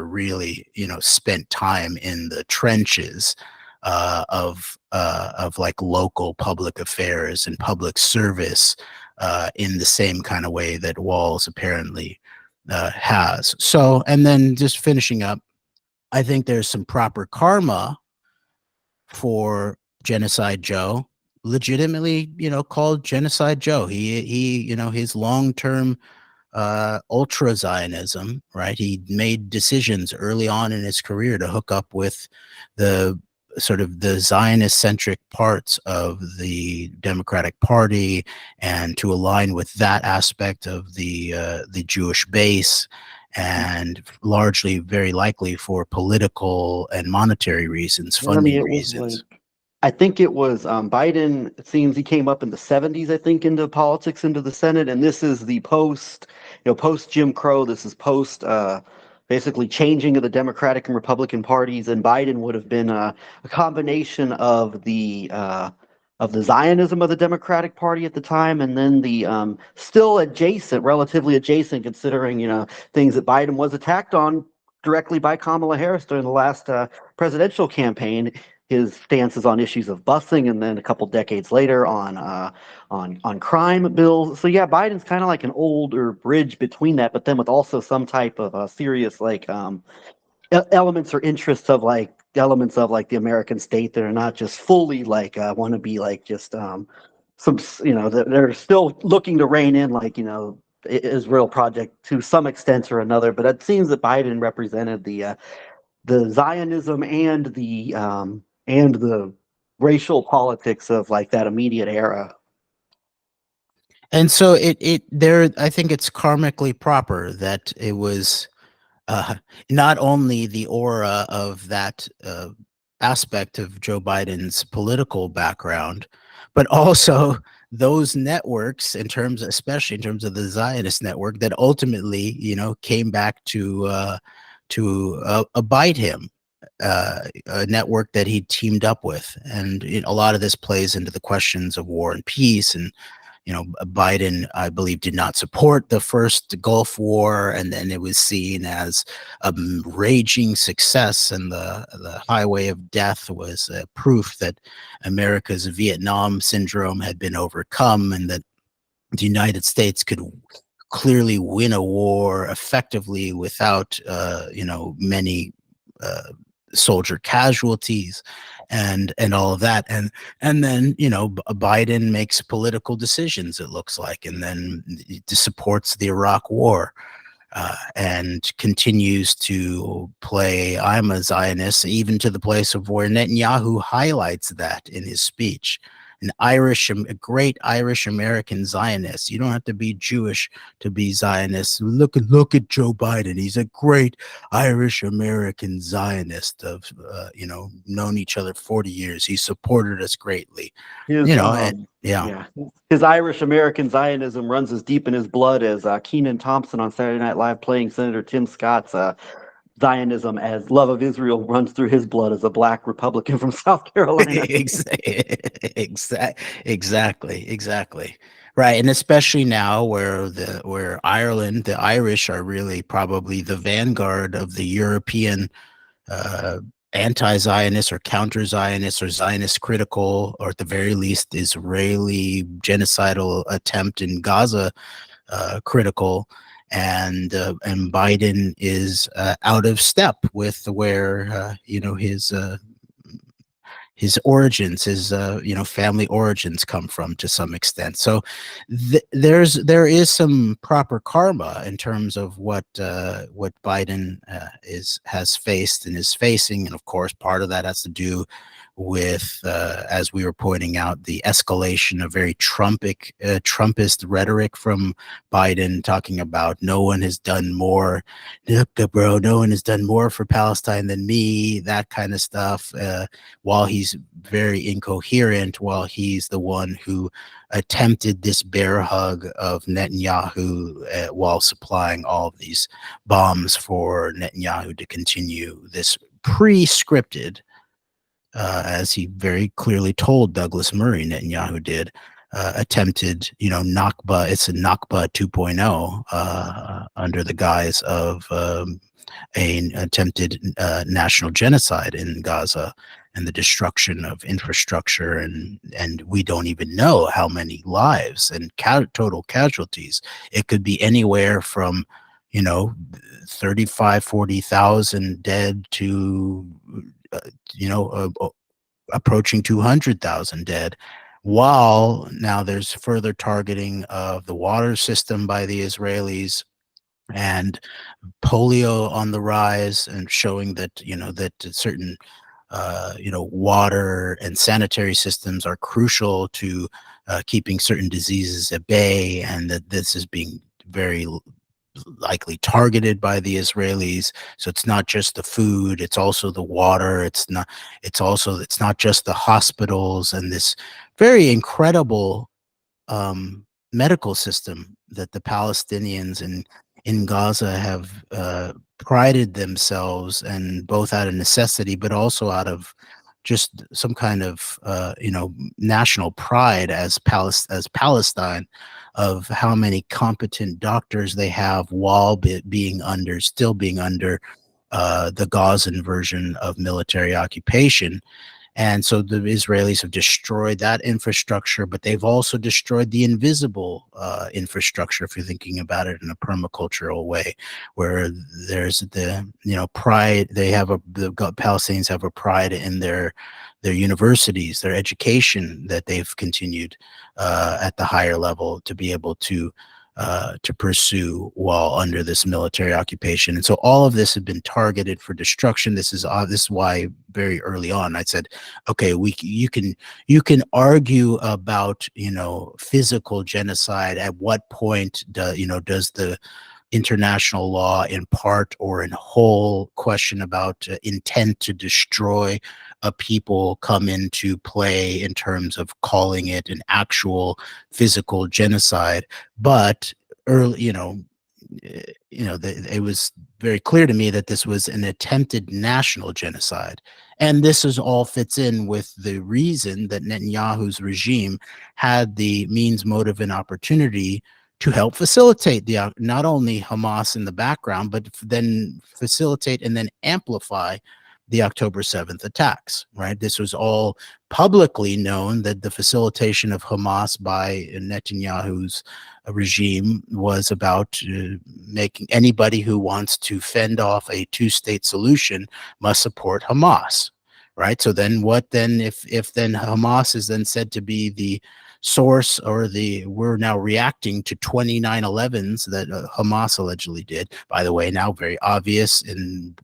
really spent time in the trenches of like local public affairs and public service in the same kind of way that Walls apparently has. So, and then just finishing up, I think there's some proper karma for Genocide Joe, legitimately, called Genocide Joe. He his long-term ultra Zionism, right? He made decisions early on in his career to hook up with the sort of the Zionist-centric parts of the Democratic Party and to align with that aspect of the Jewish base, and largely, very likely, for political and monetary reasons, funding reasons. I think it was Biden. It seems he came up in the 70s, I think, into politics, into the Senate. And this is the post Jim Crow. This is post basically changing of the Democratic and Republican parties. And Biden would have been a combination of the Zionism of the Democratic Party at the time, and then the still relatively adjacent, considering things that Biden was attacked on directly by Kamala Harris during the last presidential campaign. His stances on issues of busing, and then a couple decades later on crime bills. So yeah, Biden's kind of like an older bridge between that, but then with also some type of serious like elements or interests of like elements of like the American state that are not just fully like want to be like just some they're still looking to rein in like Israel project to some extent or another, but it seems that Biden represented the Zionism and the racial politics of like that immediate era. And so it there, I think it's karmically proper that it was uh, not only the aura of that aspect of Joe Biden's political background, but also those networks, especially in terms of the Zionist network, that ultimately, came back to abide him. A network that he teamed up with, and a lot of this plays into the questions of war and peace. And Biden, I believe, did not support the first Gulf War, and then it was seen as a raging success, and the highway of death was proof that America's Vietnam syndrome had been overcome, and that the United States could clearly win a war effectively without, many soldier casualties and all of that. And then Biden makes political decisions, it looks like, and then supports the Iraq War, and continues to play I'm a Zionist, even to the place of where Netanyahu highlights that in his speech. A great Irish American Zionist. You don't have to be Jewish to be Zionist. Look at Joe Biden. He's a great Irish American Zionist. Known each other 40 years. He supported us greatly. His, Yeah. His Irish American Zionism runs as deep in his blood as Kenan Thompson on Saturday Night Live playing Senator Tim Scott's Zionism, as love of Israel runs through his blood as a black Republican from South Carolina. Exactly. Right. And especially now where Ireland, the Irish are really probably the vanguard of the European anti-Zionist or counter-Zionist or Zionist critical, or at the very least Israeli genocidal attempt in Gaza critical. And Biden is out of step with where his origins, his family origins come from to some extent. So there is some proper karma in terms of what Biden has faced and is facing, and of course part of that has to do with, as we were pointing out, the escalation of very Trumpist rhetoric from Biden, talking about no one has done more, no one has done more for Palestine than me, that kind of stuff, while he's very incoherent, while he's the one who attempted this bear hug of Netanyahu while supplying all of these bombs for Netanyahu to continue this pre-scripted, as he very clearly told Douglas Murray, Netanyahu did, attempted, Nakba. It's a Nakba 2.0 under the guise of an attempted national genocide in Gaza and the destruction of infrastructure, and we don't even know how many lives and total casualties. It could be anywhere from 40,000 dead to approaching 200,000 dead, while now there's further targeting of the water system by the Israelis, and polio on the rise, and showing that that certain water and sanitary systems are crucial to keeping certain diseases at bay, and that this is being very likely targeted by the Israelis. So it's not just the food, it's also the water, it's not just the hospitals, and this very incredible medical system that the Palestinians in Gaza have prided themselves, and both out of necessity but also out of just some kind of national pride as Palestine, of how many competent doctors they have while still being under the Gazan version of military occupation. And so the Israelis have destroyed that infrastructure, but they've also destroyed the invisible infrastructure, if you're thinking about it in a permacultural way, where there's the pride. The Palestinians have a pride in their universities, their education, that they've continued at the higher level to be able to to pursue while under this military occupation. And so all of this had been targeted for destruction. This is why very early on I said, okay, you can argue about, physical genocide. At what point does the international law in part or in whole question about intent to destroy a people come into play in terms of calling it an actual physical genocide. But early, it was very clear to me that this was an attempted national genocide. And this all fits in with the reason that Netanyahu's regime had the means, motive, and opportunity to help facilitate not only Hamas in the background, but then facilitate and then amplify the October 7th attacks, right? This was all publicly known, that the facilitation of Hamas by Netanyahu's regime was about making anybody who wants to fend off a two-state solution must support Hamas, right? So then if then Hamas is then said to be the source, or we're now reacting to 29/11s that Hamas allegedly did. By the way, now very obvious in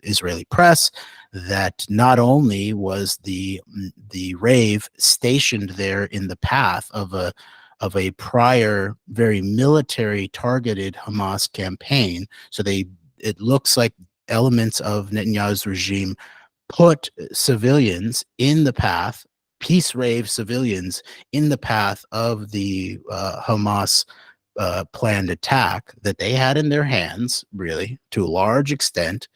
Israeli press that not only was the rave stationed there in the path of a prior very military targeted Hamas campaign, so it looks like elements of Netanyahu's regime put civilians in the path, peace rave civilians in the path of the Hamas planned attack that they had in their hands, really, to a large extent.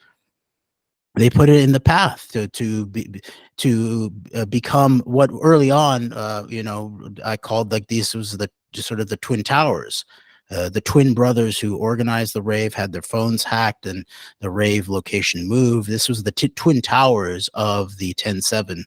They put it in the path to become what early on, I called, like, these was the sort of the Twin Towers. The twin brothers who organized the rave had their phones hacked and the rave location moved. This was the Twin Towers of the 10/7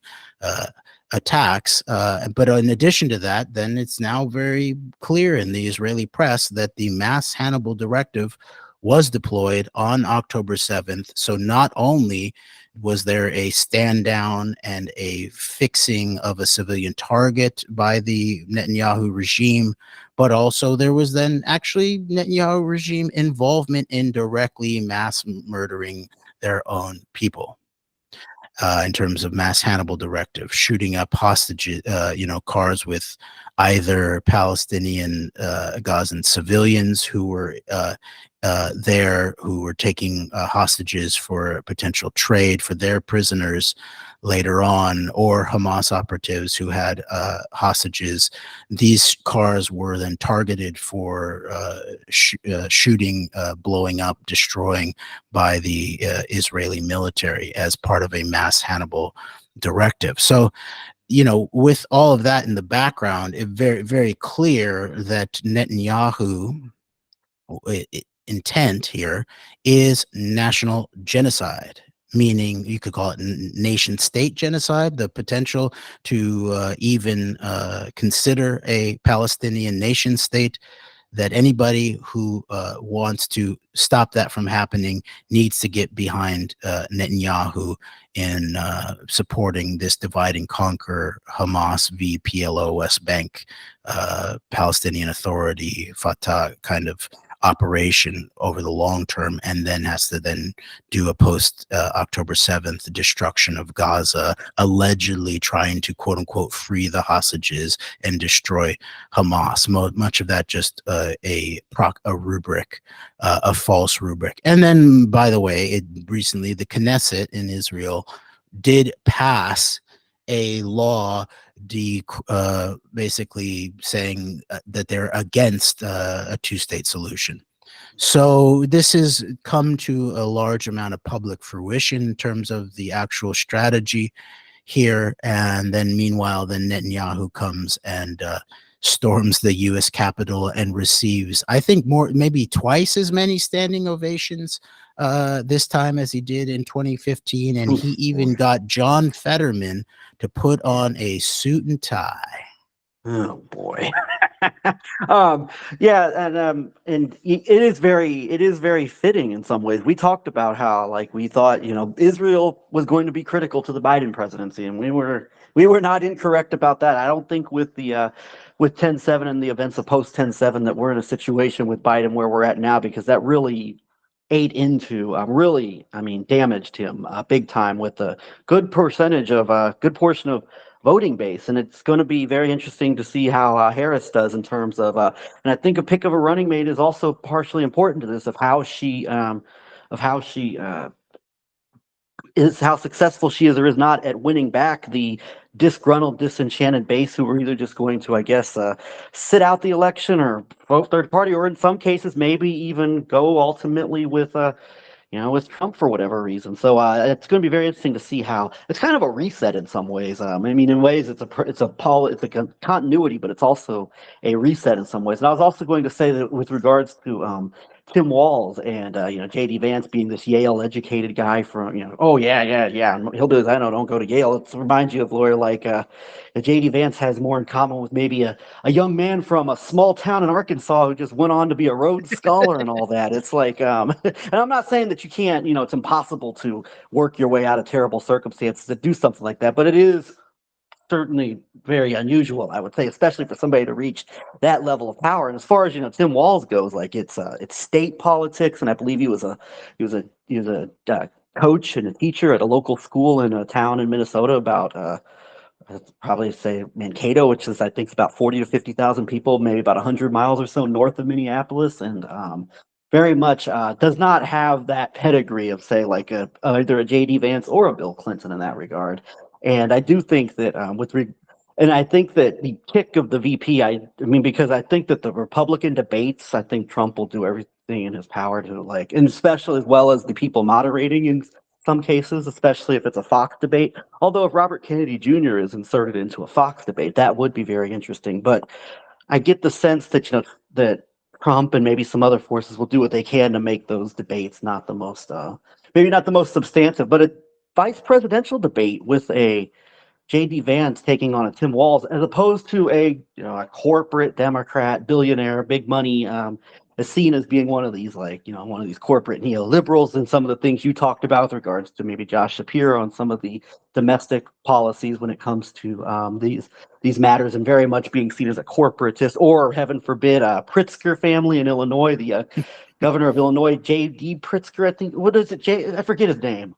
attacks. But in addition to that, then it's now very clear in the Israeli press that the mass Hannibal directive was deployed on October 7th. So not only was there a stand down and a fixing of a civilian target by the Netanyahu regime, but also there was then actually Netanyahu regime involvement in directly mass murdering their own people. In terms of mass Hannibal directive, shooting up hostages, cars with either Palestinian Gazan civilians who were there, who were taking hostages for potential trade for their prisoners later on, or Hamas operatives who had hostages. These cars were then targeted for shooting, blowing up, destroying by the Israeli military as part of a mass Hannibal directive. So, with all of that in the background, it's very, very clear that Netanyahu intent here is national genocide, meaning you could call it nation state genocide, the potential to even consider a Palestinian nation state, that anybody who wants to stop that from happening needs to get behind Netanyahu in supporting this divide and conquer Hamas v. PLO, West Bank, Palestinian Authority, Fatah kind of operation over the long term, and then has to then do a post October 7th destruction of Gaza, allegedly trying to quote unquote free the hostages and destroy Hamas. Much of that just a rubric, a false rubric. And then, by the way, recently the Knesset in Israel did pass a law basically saying that they're against a two-state solution. So this has come to a large amount of public fruition in terms of the actual strategy here. And then meanwhile, then Netanyahu comes and storms the U.S. Capitol and receives, I think, maybe twice as many standing ovations this time as he did in 2015. And he even got John Fetterman to put on a suit and tie. Oh boy. um, yeah, it is very fitting in some ways. We talked about how like we thought Israel was going to be critical to the Biden presidency, and we were not incorrect about that. I don't think with the with 10/7 and the events of post 10/7 that we're in a situation with Biden where we're at now, because that really ate into really, I mean, damaged him big time with a good percentage of a good portion of voting base. And it's going to be very interesting to see how Harris does in terms of, and I think a pick of a running mate is also partially important to this, of how she is, how successful she is or is not at winning back the disgruntled, disenchanted base who are either just going to, I guess, sit out the election or vote third party, or in some cases maybe even go ultimately with Trump for whatever reason. So it's going to be very interesting to see how it's kind of a reset in some ways. I mean, in ways it's a continuity, but it's also a reset in some ways. And I was also going to say that with regards to Tim Walz and JD Vance being this Yale educated guy from oh yeah, and he'll do this. I know, don't go to Yale. It reminds you of lawyer like JD Vance has more in common with maybe a young man from a small town in Arkansas who just went on to be a Rhodes Scholar and all that. It's like, and I'm not saying that you can't, it's impossible to work your way out of terrible circumstances to do something like that, but it is certainly very unusual, I would say, especially for somebody to reach that level of power. And as far as Tim Walz goes, like it's state politics, and I believe he was a coach and a teacher at a local school in a town in Minnesota about I'd probably say Mankato, which is I think about 40 to 50,000 people, maybe about 100 miles or so north of Minneapolis, and very much does not have that pedigree of say like either a JD Vance or a Bill Clinton in that regard. And I do think that and I think that the kick of the VP, I mean, because I think that the Republican debates, I think Trump will do everything in his power to like, and especially as well as the people moderating in some cases, especially if it's a Fox debate. Although if Robert Kennedy Jr. is inserted into a Fox debate, that would be very interesting. But I get the sense that that Trump and maybe some other forces will do what they can to make those debates not the most, maybe not the most substantive, but a vice presidential debate with a JD Vance taking on a Tim Walz, as opposed to a corporate Democrat billionaire, big money, is seen as being one of these one of these corporate neoliberals, and some of the things you talked about with regards to maybe Josh Shapiro on some of the domestic policies when it comes to these matters, and very much being seen as a corporatist, or heaven forbid, Pritzker family in Illinois, the governor of Illinois, J.D. Pritzker, I think. What is it? I forget his name.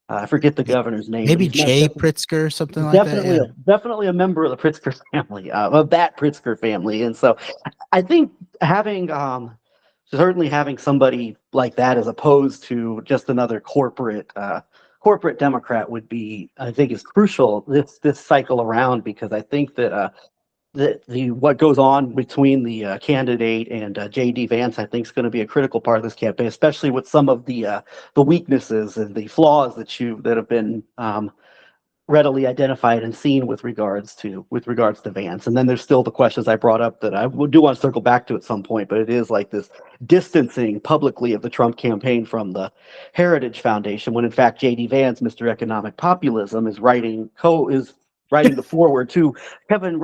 I forget the governor's name, but Maybe he's Jay Pritzker or something like that. definitely Yeah. definitely a member of the Pritzker family, of that Pritzker family. And so I think having certainly having somebody like that as opposed to just another corporate Democrat would be, I think, is crucial this cycle around, because I think that the what goes on between the candidate and JD Vance, I think, is going to be a critical part of this campaign, especially with some of the weaknesses and the flaws that have been readily identified and seen with regards to Vance. And then there's still the questions I brought up that I do want to circle back to at some point, but it is like this distancing publicly of the Trump campaign from the Heritage Foundation, when in fact JD Vance, Mr. Economic Populism, is writing the foreword to Kevin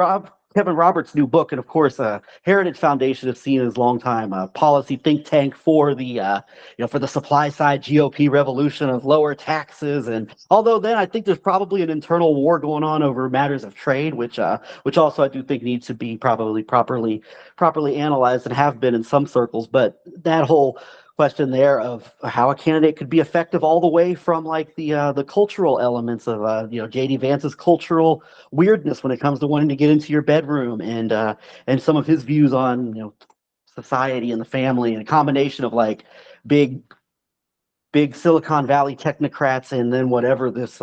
Roberts' new book. And of course, Heritage Foundation is seen as longtime policy think tank for the for the supply side GOP revolution of lower taxes. And although then I think there's probably an internal war going on over matters of trade, which also I do think needs to be probably properly analyzed, and have been in some circles. But that whole question there of how a candidate could be effective, all the way from like the cultural elements of JD Vance's cultural weirdness when it comes to wanting to get into your bedroom, and some of his views on society and the family, and a combination of like big Silicon Valley technocrats, and then whatever this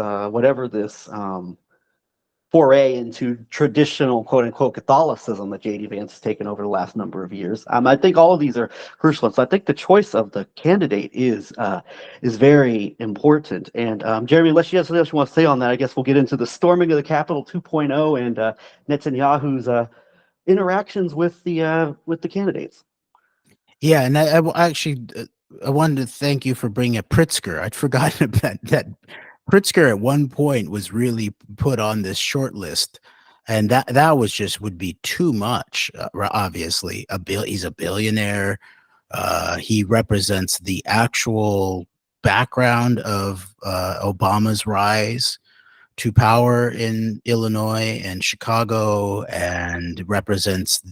foray into traditional quote unquote Catholicism that JD Vance has taken over the last number of years. I think all of these are crucial. So I think the choice of the candidate is very important. And Jeremy, unless you have something else you want to say on that, I guess we'll get into the storming of the Capitol 2.0 and Netanyahu's interactions with the candidates. Yeah, and I actually I wanted to thank you for bringing up Pritzker. I'd forgotten about that. Pritzker at one point was really put on this short list and that was just would be too much. Obviously, he's a billionaire. He represents the actual background of Obama's rise to power in Illinois and Chicago, and represents,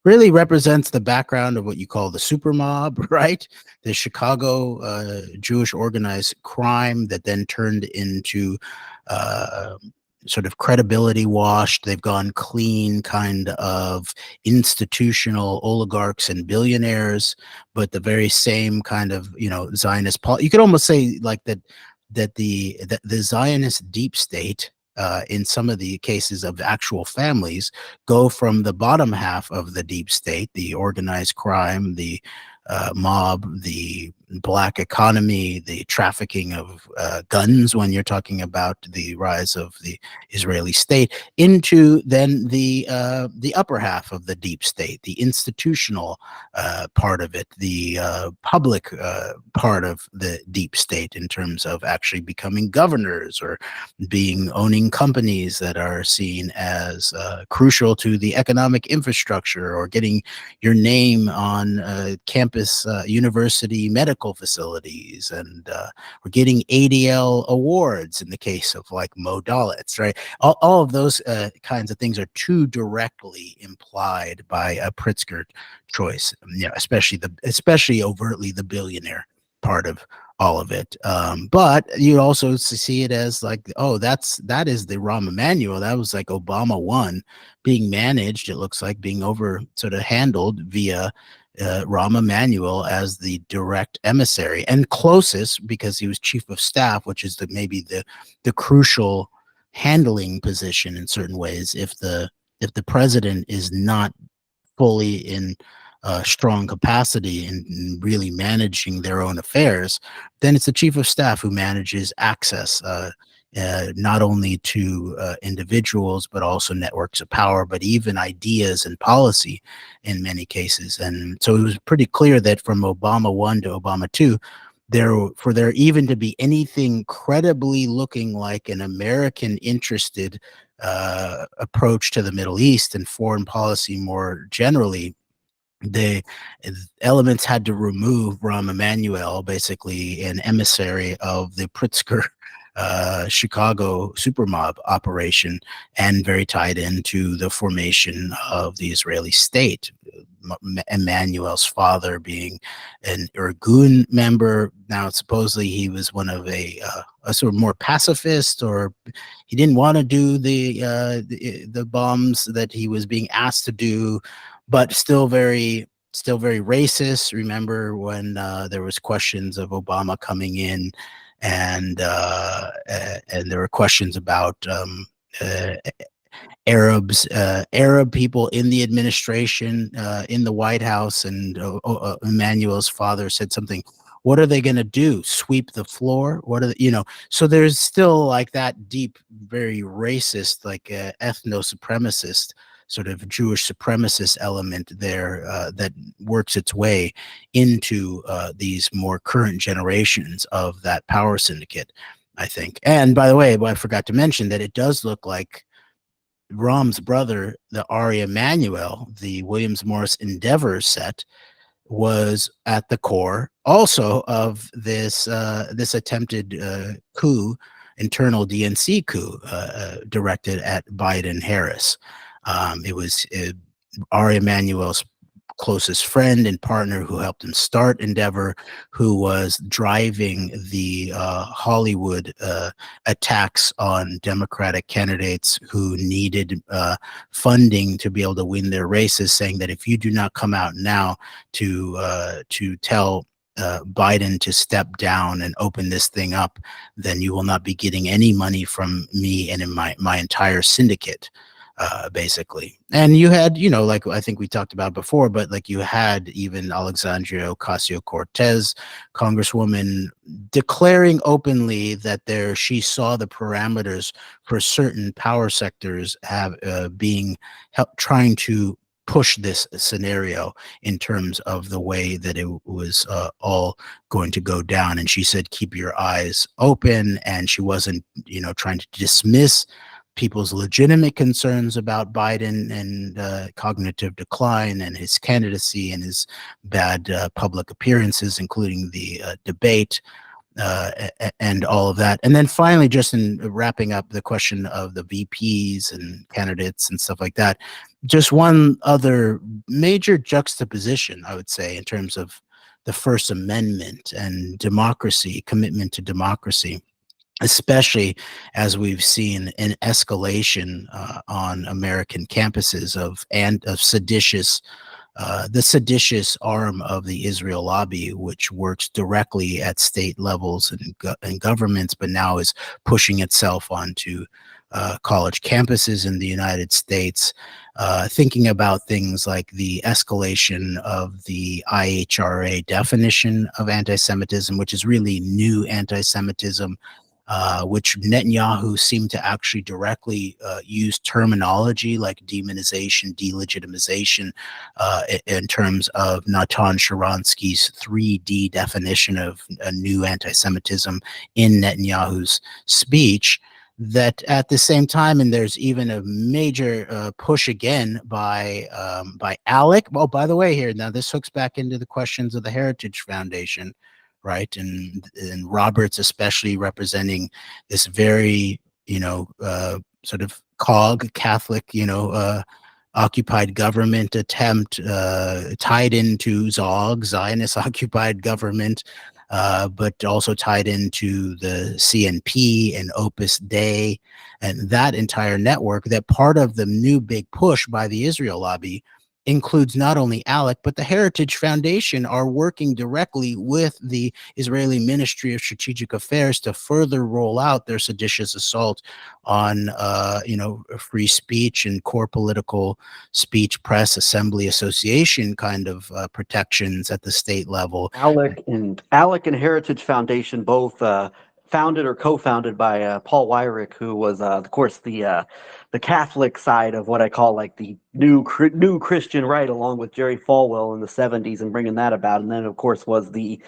really represents the background of what you call the super mob, right? The Chicago Jewish organized crime that then turned into uh, sort of credibility washed. They've gone clean, kind of institutional oligarchs and billionaires, but the very same kind of, Zionist you could almost say like that the Zionist deep state, in some of the cases of actual families, go from the bottom half of the deep state, the organized crime, the mob, the black economy, the trafficking of guns, when you're talking about the rise of the Israeli state, into then the upper half of the deep state, the institutional part of it, the public part of the deep state, in terms of actually becoming governors or owning companies that are seen as crucial to the economic infrastructure, or getting your name on campus university medical facilities, and we're getting ADL awards in the case of like Mo Dalitz, right? All of those kinds of things are too directly implied by a Pritzker choice, especially overtly the billionaire part of all of it. But you also see it as like, oh, that is the Rahm Emanuel. That was like Obama 1 being managed, it looks like, being sort of handled via Rahm Emanuel as the direct emissary and closest, because he was chief of staff, which is maybe the crucial handling position in certain ways. If the president is not fully in strong capacity in really managing their own affairs, then it's the chief of staff who manages access, not only to individuals, but also networks of power, but even ideas and policy in many cases. And so it was pretty clear that from Obama 1 to Obama 2, for there even to be anything credibly looking like an American interested approach to the Middle East and foreign policy more generally, the elements had to remove Rahm Emanuel, basically an emissary of the Pritzker Chicago supermob operation, and very tied into the formation of the Israeli state. Emmanuel's father being an Irgun member. Now, supposedly he was one of a sort of more pacifist, or he didn't want to do the bombs that he was being asked to do, but still very racist. Remember when there was questions of Obama coming in, and there were questions about Arab people in the administration, in the White House, and Emmanuel's father said something. What are they going to do? Sweep the floor? What are So there's still like that deep, very racist, like ethno-supremacist sort of Jewish supremacist element there that works its way into these more current generations of that power syndicate, I think. And by the way, I forgot to mention that it does look like Rahm's brother, the Ari Emanuel, the Williams Morris Endeavor set, was at the core also of this attempted coup, internal DNC coup, directed at Biden Harris. It was Ari Emanuel's closest friend and partner who helped him start Endeavor, who was driving the Hollywood attacks on Democratic candidates who needed funding to be able to win their races, saying that if you do not come out now to tell Biden to step down and open this thing up, then you will not be getting any money from me and in my entire syndicate. Basically. And you had, like I think we talked about before, but like you had even Alexandria Ocasio-Cortez, Congresswoman, declaring openly that she saw the parameters for certain power sectors trying to push this scenario in terms of the way that it was all going to go down. And she said, keep your eyes open. And she wasn't, trying to dismiss people's legitimate concerns about Biden and cognitive decline and his candidacy and his bad public appearances, including the debate and all of that. And then finally, just in wrapping up the question of the VPs and candidates and stuff like that, just one other major juxtaposition, I would say, in terms of the First Amendment and democracy, commitment to democracy, especially as we've seen an escalation on American campuses of seditious, the seditious arm of the Israel lobby, which works directly at state levels and governments, but now is pushing itself onto college campuses in the United States, thinking about things like the escalation of the IHRA definition of anti-Semitism, which is really new anti-Semitism, which Netanyahu seemed to actually directly use terminology like demonization, delegitimization, in terms of Natan Sharansky's 3D definition of a new anti-Semitism in Netanyahu's speech. That at the same time, and there's even a major push again by ALEC. Well, by the way, here now this hooks back into the questions of the Heritage Foundation, right? And Roberts especially representing this very, sort of COG Catholic, occupied government attempt tied into ZOG, Zionist occupied government, but also tied into the CNP and Opus Dei and that entire network. That part of the new big push by the Israel lobby includes not only ALEC, but the Heritage Foundation are working directly with the Israeli Ministry of Strategic Affairs to further roll out their seditious assault on, free speech and core political speech, press, assembly, association kind of protections at the state level. ALEC and Heritage Foundation both founded or co-founded by Paul Weyrich, who was, of course, the Catholic side of what I call like the new Christian right, along with Jerry Falwell in the 70s and bringing that about. And then, of course, was the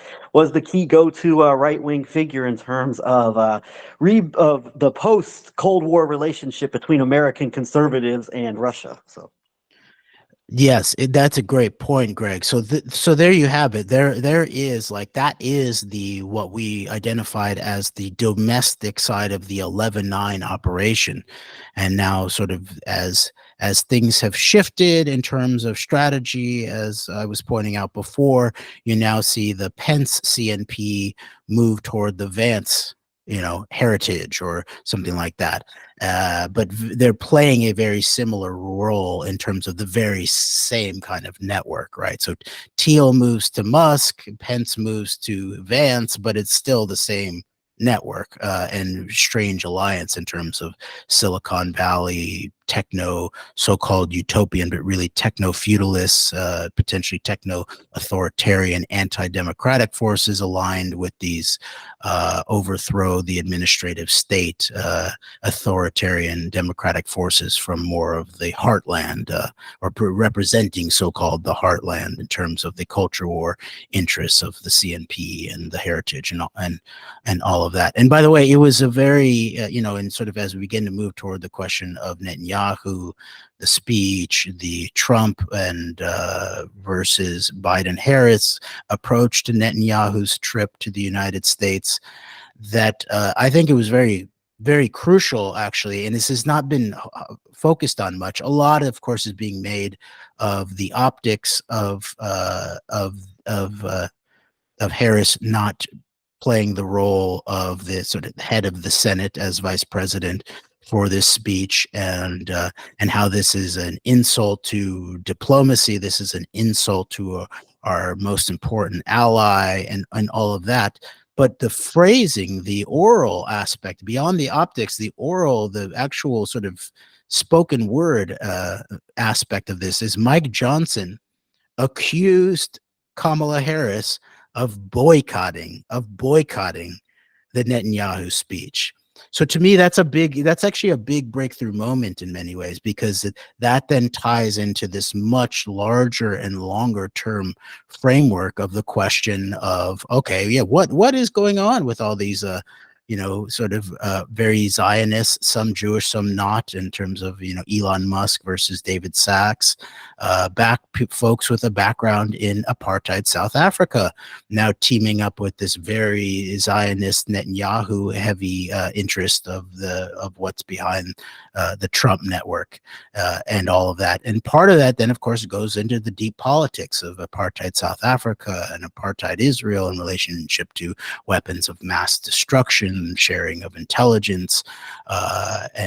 key go-to right-wing figure in terms of the post-Cold War relationship between American conservatives and Russia. So. Yes, that's a great point, Greg. So there you have it. There is like that is the what we identified as the domestic side of the 11/9 operation, and now sort of as things have shifted in terms of strategy, as I was pointing out before, you now see the Pence CNP move toward the Vance, heritage or something like that. But they're playing a very similar role in terms of the very same kind of network, right? So Thiel moves to Musk, Pence moves to Vance, but it's still the same network and strange alliance in terms of Silicon Valley, techno, so-called utopian, but really techno-feudalist, potentially techno-authoritarian, anti-democratic forces aligned with these overthrow the administrative state, authoritarian democratic forces from more of the heartland, or representing so-called the heartland in terms of the culture war interests of the CNP and the Heritage and all of that. And by the way, it was a very, and sort of as we begin to move toward the question of Netanyahu, the speech, the Trump and versus Biden-Harris approach to Netanyahu's trip to the United States, that I think it was very, very crucial, actually, and this has not been focused on much. A lot, of course, is being made of the optics of Harris not playing the role of the sort of head of the Senate as vice president for this speech, and how this is an insult to diplomacy. This is an insult to our most important ally, and all of that. But the phrasing, the oral aspect, beyond the optics, the oral, the actual sort of spoken word aspect of this is Mike Johnson accused Kamala Harris of boycotting the Netanyahu speech. So to me, that's actually a big breakthrough moment in many ways, because that then ties into this much larger and longer term framework of the question of, okay, yeah, what is going on with all these sort of very Zionist, some Jewish, some not, in terms of, Elon Musk versus David Sachs, folks with a background in apartheid South Africa, now teaming up with this very Zionist Netanyahu heavy interest of what's behind the Trump network and all of that. And part of that then, of course, goes into the deep politics of apartheid South Africa and apartheid Israel in relationship to weapons of mass destruction, sharing of intelligence,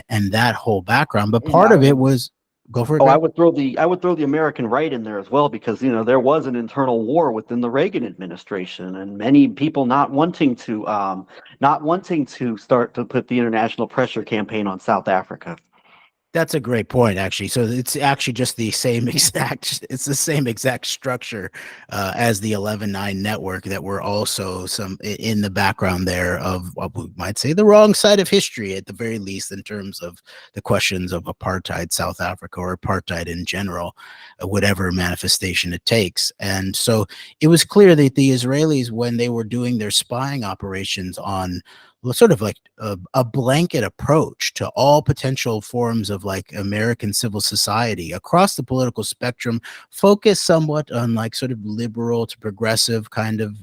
and that whole background. But part of it was, go for it. Oh, I would throw the American right in there as well, because there was an internal war within the Reagan administration, and many people not wanting to start to put the international pressure campaign on South Africa. That's a great point, actually. So it's actually just the same exact structure as the 11-9 network that were also some in the background there of what we might say the wrong side of history, at the very least, in terms of the questions of apartheid South Africa or apartheid in general, whatever manifestation it takes. And so it was clear that the Israelis, when they were doing their spying operations on sort of like a blanket approach to all potential forms of like American civil society across the political spectrum, focus somewhat on like sort of liberal to progressive kind of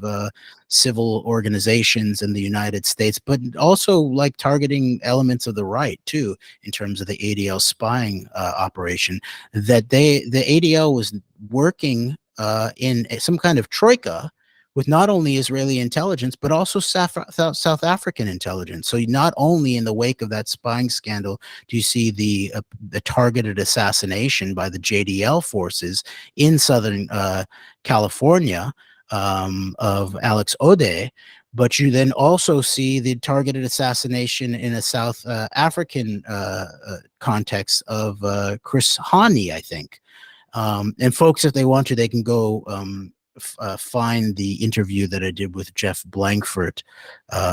civil organizations in the United States, but also like targeting elements of the right too, in terms of the ADL spying operation, that the ADL was working in some kind of troika with not only Israeli intelligence, but also South African intelligence. So not only in the wake of that spying scandal do you see the targeted assassination by the JDL forces in Southern California of Alex Ode, but you then also see the targeted assassination in a South African context of Chris Hani, I think. And folks, if they want to, they can go find the interview that I did with Jeff Blankfurt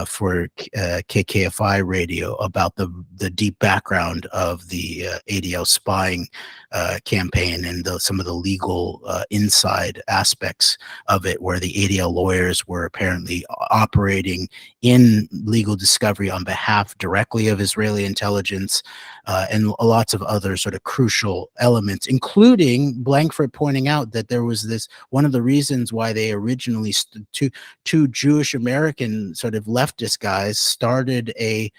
for KKFI radio about the deep background of the ADL spying campaign and some of the legal inside aspects of it, where the ADL lawyers were apparently operating in legal discovery on behalf directly of Israeli intelligence, and lots of other sort of crucial elements, including Blankfurt pointing out that there was this, one of the reasons why they originally two Jewish American sort of leftist guys started an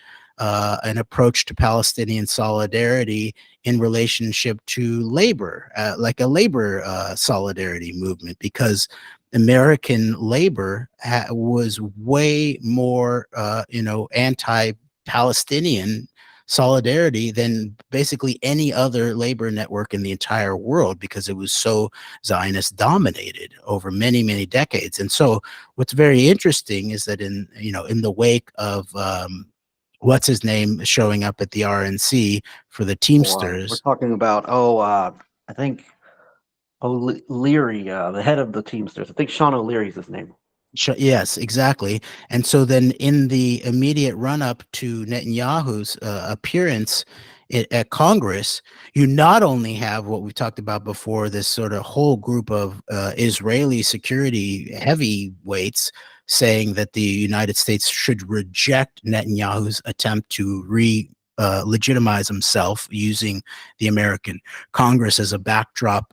approach to Palestinian solidarity in relationship to labor, like a labor solidarity movement, because American labor was way more, anti-Palestinian solidarity than basically any other labor network in the entire world, because it was so Zionist dominated over many, many decades. And so what's very interesting is that in the wake of what's his name showing up at the RNC for the Teamsters. We're talking about I think O'Leary, the head of the Teamsters. I think Sean O'Leary is his name. Yes, exactly. And so then in the immediate run-up to Netanyahu's appearance at Congress, you not only have what we've talked about before, this sort of whole group of Israeli security heavyweights saying that the United States should reject Netanyahu's attempt to legitimize himself using the American Congress as a backdrop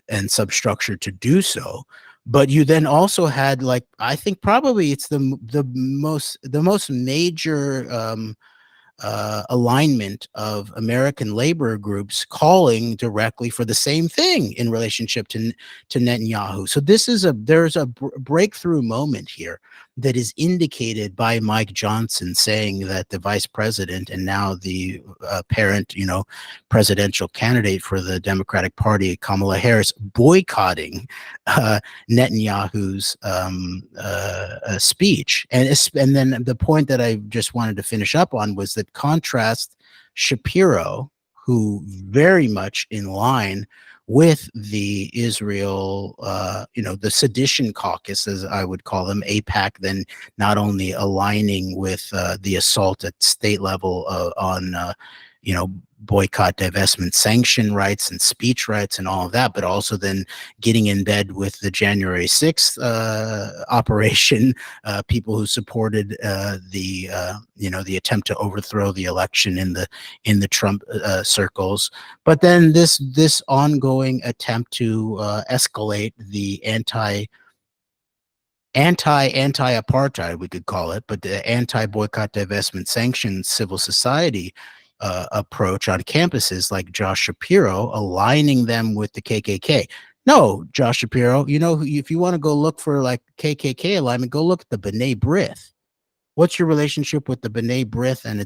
and substructure to do so. But you then also had, like, I think probably it's the most major alignment of American labor groups calling directly for the same thing in relationship to Netanyahu. So there's a breakthrough moment here that is indicated by Mike Johnson saying that the vice president and now the apparent, presidential candidate for the Democratic Party, Kamala Harris, boycotting Netanyahu's speech. And then the point that I just wanted to finish up on was that contrast Shapiro, who very much in line with the Israel, the sedition caucus, as I would call them, AIPAC, then not only aligning with the assault at state level on, boycott, divestment, sanction rights and speech rights and all of that, but also then getting in bed with the January 6th operation, people who supported the attempt to overthrow the election in the Trump circles. But then this ongoing attempt to escalate the anti-apartheid, we could call it, but the anti-boycott, divestment, sanctions, civil society approach on campuses, like Josh Shapiro, aligning them with the KKK. No, Josh Shapiro, if you want to go look for like KKK alignment, go look at the B'nai B'rith. What's your relationship with the B'nai B'rith and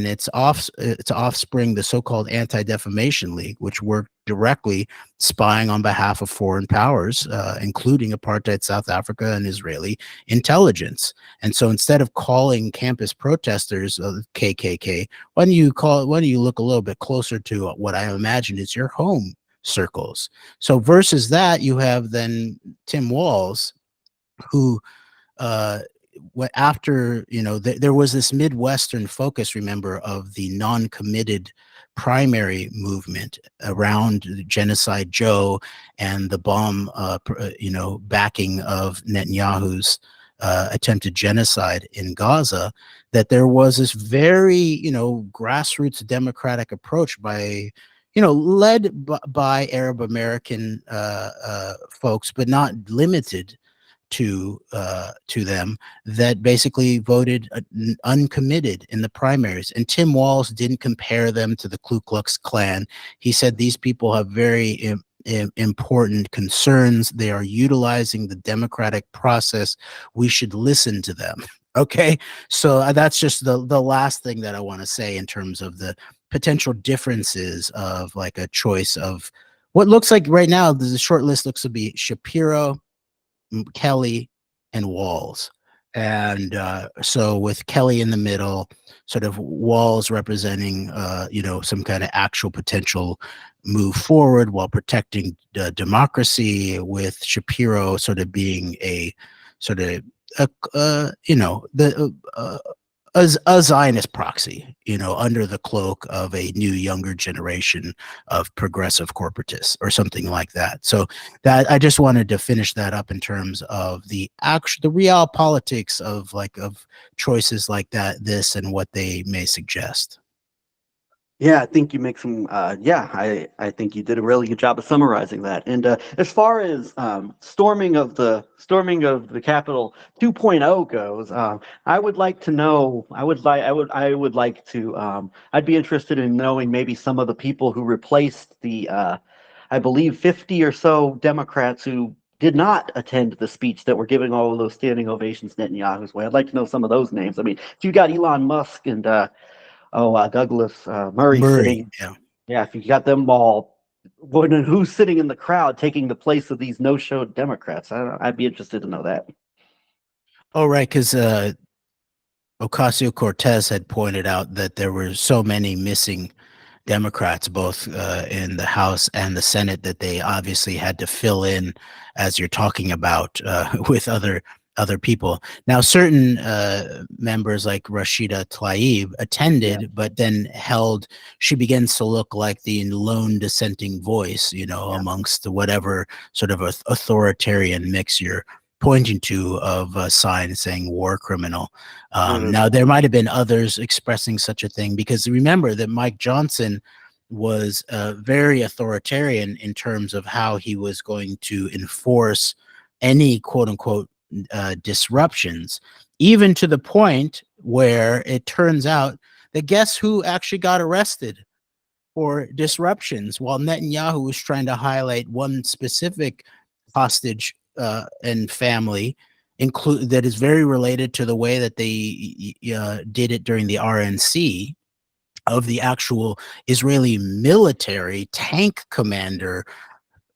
its offspring, the so-called Anti-Defamation League, which worked directly spying on behalf of foreign powers, including apartheid South Africa and Israeli intelligence. And so instead of calling campus protesters KKK, why don't you look a little bit closer to what I imagine is your home circles? So versus that, you have then Tim Walz, who after there was this Midwestern focus, remember, of the non-committed primary movement around Genocide Joe and the bomb backing of Netanyahu's attempted genocide in Gaza, that there was this very grassroots democratic approach led by Arab American folks, but not limited to them, that basically voted uncommitted in the primaries. And Tim Walz didn't compare them to the Ku Klux Klan. He said these people have very important concerns. They are utilizing the democratic process. We should listen to them. Okay, so that's just the last thing that I want to say in terms of the potential differences of like a choice of what looks like right now. The short list looks to be Shapiro, Kelly, and Walz. And so with Kelly in the middle, sort of Walz representing some kind of actual potential move forward while protecting democracy, with Shapiro sort of being a sort of a Zionist proxy, under the cloak of a new, younger generation of progressive corporatists or something like that. So that I just wanted to finish that up in terms of the real politics of choices like this and what they may suggest. Yeah, I think you make some. I think you did a really good job of summarizing that. And as far as storming of the Capitol 2.0 goes, I would like to know. I would like to. I'd be interested in knowing maybe some of the people who replaced the, I believe 50 or so Democrats who did not attend the speech that were giving all of those standing ovations Netanyahu's way. I'd like to know some of those names. I mean, if you got Elon Musk and Douglas Murray sitting. Yeah. Yeah, if you got them all, who's sitting in the crowd taking the place of these no-show Democrats? I'd be interested to know that. Oh, right, because Ocasio-Cortez had pointed out that there were so many missing Democrats, both in the House and the Senate, that they obviously had to fill in, as you're talking about, with other people. Now, certain members like Rashida Tlaib attended, but then she begins to look like the lone dissenting voice, amongst whatever sort of authoritarian mix you're pointing to of a sign saying war criminal. Now, there might have been others expressing such a thing, because remember that Mike Johnson was very authoritarian in terms of how he was going to enforce any quote unquote disruptions, even to the point where it turns out that guess who actually got arrested for disruptions while Netanyahu was trying to highlight one specific hostage and family that is very related to the way that they did it during the RNC, of the actual Israeli military tank commander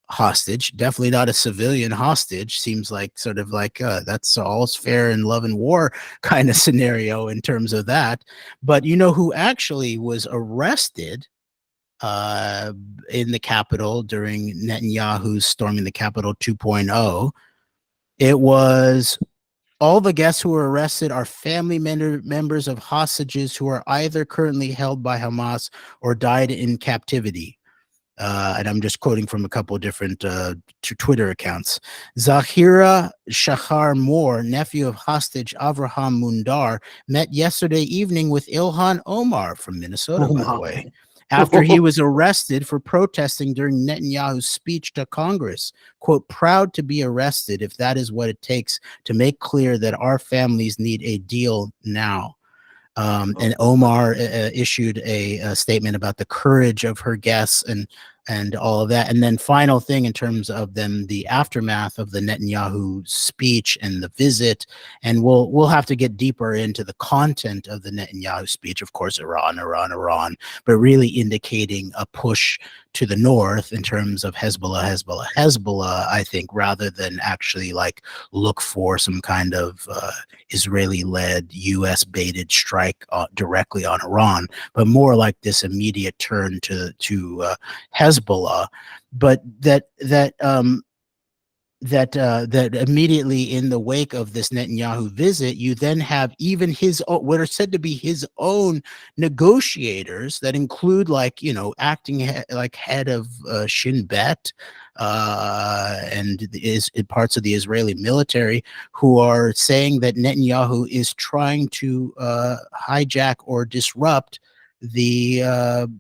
hostage, definitely not a civilian hostage. Seems like sort of like that's all's fair in love and war kind of scenario in terms of that. But who actually was arrested in the Capitol during Netanyahu's storming the Capitol 2.0? It was All the guests who were arrested are family members of hostages who are either currently held by Hamas or died in captivity. And I'm just quoting from a couple of different Twitter accounts. Zahira Shahar Moore, nephew of hostage Avraham Mundar, met yesterday evening with Ilhan Omar from Minnesota, by the way, after he was arrested for protesting during Netanyahu's speech to Congress. Quote, proud to be arrested if that is what it takes to make clear that our families need a deal now. And Omar issued a statement about the courage of her guests and all of that. And then final thing in terms of then the aftermath of the Netanyahu speech and the visit, and we'll have to get deeper into the content of the Netanyahu speech, of course, Iran, but really indicating a push to the north in terms of Hezbollah, I think, rather than actually like look for some kind of Israeli-led, US-baited strike directly on Iran, but more like this immediate turn to Hezbollah, but that immediately in the wake of this Netanyahu visit, you then have even his own, what are said to be his own negotiators that include, like, you know, acting like head of Shin Bet and is parts of the Israeli military, who are saying that Netanyahu is trying to hijack or disrupt the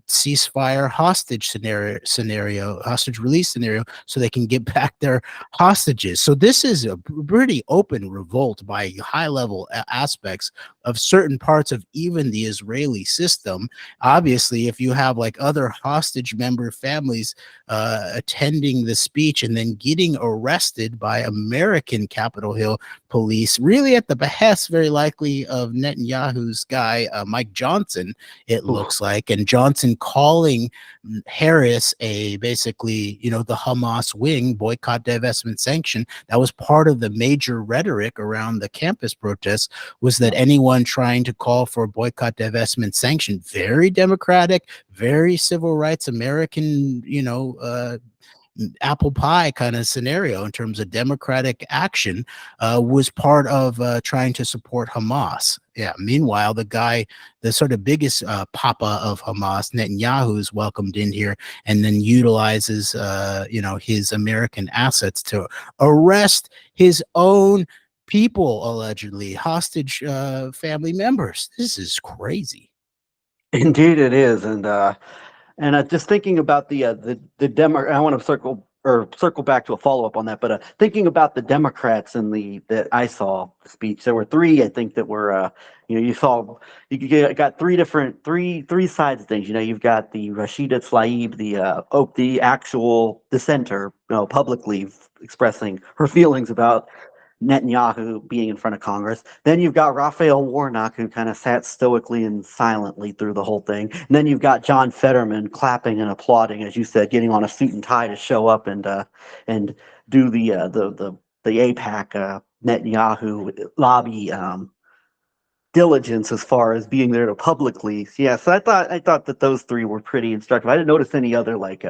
ceasefire hostage hostage release scenario, so they can get back their hostages. So this is a pretty open revolt by high level aspects of certain parts of even the Israeli system. Obviously, if you have like other hostage member families attending the speech and then getting arrested by American Capitol Hill police, really at the behest, very likely, of Netanyahu's guy, Mike Johnson, it looks like, and Johnson calling Harris a basically, you know, the Hamas wing, boycott, divestment, sanction. That was part of the major rhetoric around the campus protests, was that anyone trying to call for boycott, divestment, sanction, very democratic, very civil rights American, you know, apple pie kind of scenario in terms of democratic action, was part of trying to support Hamas. Yeah. Meanwhile, the guy, the sort of biggest papa of Hamas, Netanyahu, is welcomed in here and then utilizes, you know, his American assets to arrest his own people, allegedly hostage family members. This is crazy. Indeed, it is, and just thinking about the Demo, I want to circle back to a follow up on that, but thinking about the Democrats and that I saw speech, there were three, I think, that were you know, you got three sides of things. You know, you've got the Rashida Tlaib, the actual dissenter, you know, publicly expressing her feelings about Netanyahu being in front of Congress. Then you've got Raphael Warnock, who kind of sat stoically and silently through the whole thing. And then you've got John Fetterman clapping and applauding, as you said, getting on a suit and tie to show up and do the AIPAC Netanyahu lobby diligence as far as being there to publicly. Yeah, so I thought that those three were pretty instructive. I didn't notice any other like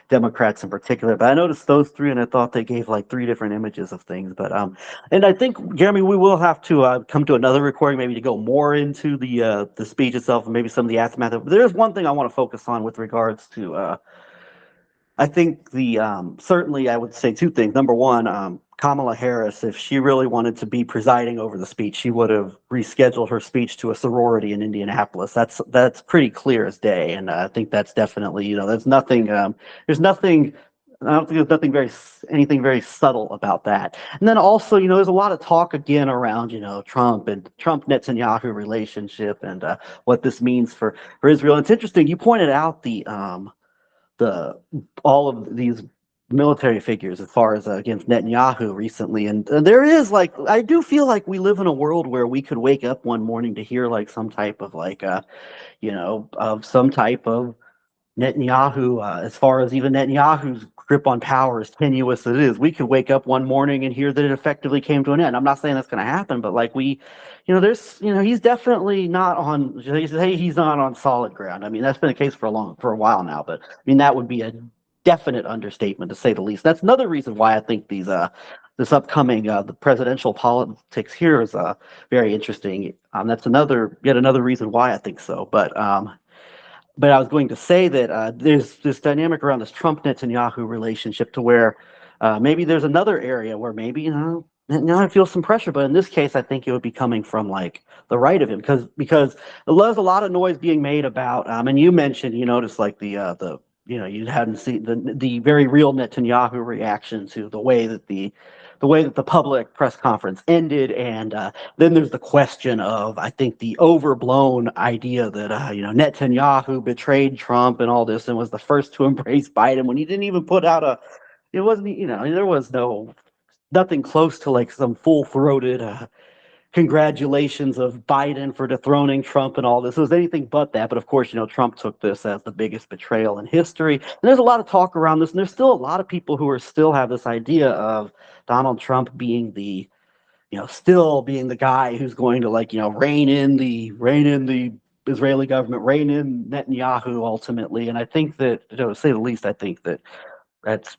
Democrats in particular, but I noticed those three, and I thought they gave like three different images of things. But and I think, Jeremy, we will have to come to another recording maybe to go more into the speech itself and maybe some of the aftermath. But there's one thing I want to focus on with regards to I think certainly I would say two things. Number one, Kamala Harris, if she really wanted to be presiding over the speech, she would have rescheduled her speech to a sorority in Indianapolis. That's pretty clear as day, and I think that's definitely, you know, there's nothing. There's nothing. I don't think there's anything very subtle about that. And then also, you know, there's a lot of talk again around, you know, Trump Netanyahu relationship and what this means for Israel. And it's interesting. You pointed out all of these military figures as far as against Netanyahu recently, and there is, like, I do feel like we live in a world where we could wake up one morning to hear like some type of like you know, of some type of Netanyahu, as far as even Netanyahu's grip on power, as tenuous as it is, we could wake up one morning and hear that it effectively came to an end. I'm not saying that's going to happen, but like you know, he's definitely not on. He's not on solid ground. I mean, that's been the case for a while now. But I mean, that would be a definite understatement to say the least. That's another reason why I think this upcoming the presidential politics here is very interesting. That's yet another reason why I think so. But I was going to say that there's this dynamic around this Trump-Netanyahu relationship to where maybe there's another area where maybe Netanyahu feels some pressure, but in this case, I think it would be coming from like the right of him because there's a lot of noise being made about, and you mentioned, you noticed like the you hadn't seen the very real Netanyahu reaction to the way that the public press conference ended, and then there's the question of, I think, the overblown idea that Netanyahu betrayed Trump and all this, and was the first to embrace Biden when he didn't even put out it wasn't, there was nothing close to like some full-throated congratulations of Biden for dethroning Trump and all this. It was anything but that. But of course, Trump took this as the biggest betrayal in history. And there's a lot of talk around this, and there's still a lot of people who are still have this idea of Donald Trump being still being the guy who's going to rein in the Israeli government, rein in Netanyahu ultimately. And I think that, to say the least, I think that's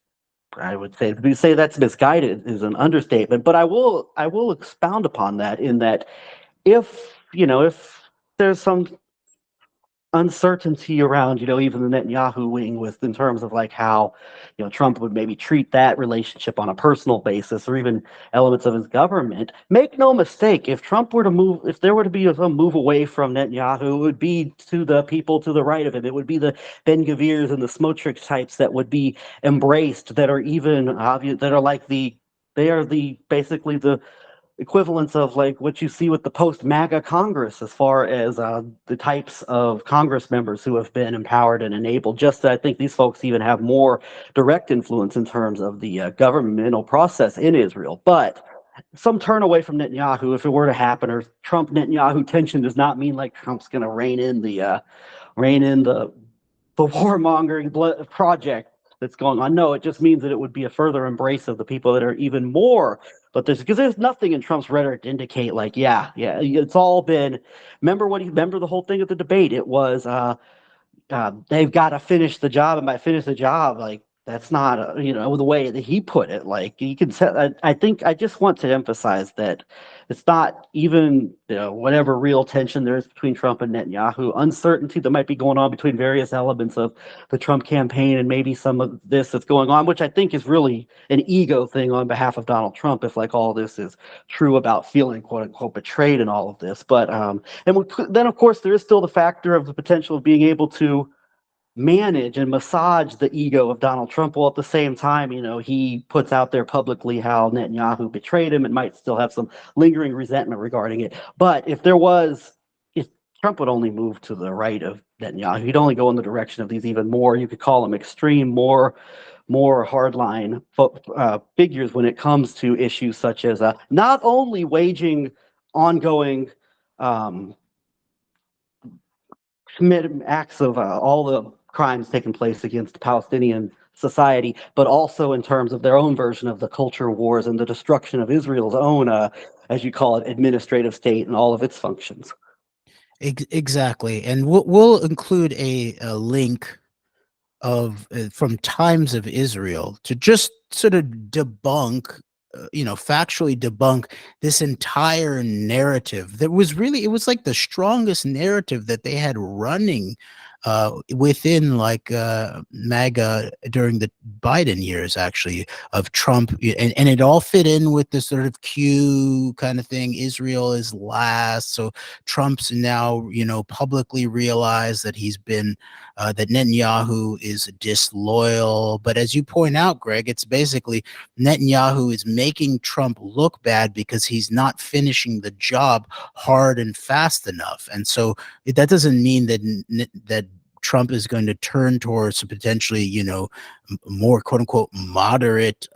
I would say to say that's misguided is an understatement, but I will expound upon that in that if there's some uncertainty around even the Netanyahu wing with in terms of like how Trump would maybe treat that relationship on a personal basis or even elements of his government. Make no mistake, if there were to be a move away from Netanyahu, it would be to the people to the right of him. It would be the Ben Gavirs and the Smotrich types that would be embraced, that are even obvious, that are like basically the equivalents of like what you see with the post-MAGA Congress, as far as the types of Congress members who have been empowered and enabled. Just I think these folks even have more direct influence in terms of the governmental process in Israel. But some turn away from Netanyahu, if it were to happen, or Trump-Netanyahu tension, does not mean like Trump's going to rein in the warmongering project that's going on. No, it just means that it would be a further embrace of the people that are even more. But there's nothing in Trump's rhetoric to indicate like, yeah, it's all been. Remember the whole thing at the debate. It was they've got to finish the job, and by finish the job, like that's not the way that he put it. Like you can say, I think I just want to emphasize that it's not even whatever real tension there is between Trump and Netanyahu, uncertainty that might be going on between various elements of the Trump campaign, and maybe some of this that's going on, which I think is really an ego thing on behalf of Donald Trump, if like all this is true about feeling quote unquote betrayed in all of this. But then of course there is still the factor of the potential of being able to manage and massage the ego of Donald Trump, while at the same time, he puts out there publicly how Netanyahu betrayed him and might still have some lingering resentment regarding it. But if Trump would only move to the right of Netanyahu, he'd only go in the direction of these even more, you could call them extreme, more hardline figures when it comes to issues such as not only waging ongoing acts of all the crimes taking place against Palestinian society, but also in terms of their own version of the culture wars and the destruction of Israel's own, as you call it, administrative state and all of its functions. Exactly, and we'll include a link of from Times of Israel to just sort of debunk, factually debunk this entire narrative that was really, it was like the strongest narrative that they had running within like MAGA during the Biden years, actually, of Trump, and it all fit in with this sort of Q kind of thing. Israel is last, so Trump's now publicly realized that he's been that Netanyahu is disloyal. But as you point out, Greg, it's basically Netanyahu is making Trump look bad because he's not finishing the job hard and fast enough, and so that doesn't mean that Trump is going to turn towards potentially, more quote unquote moderate,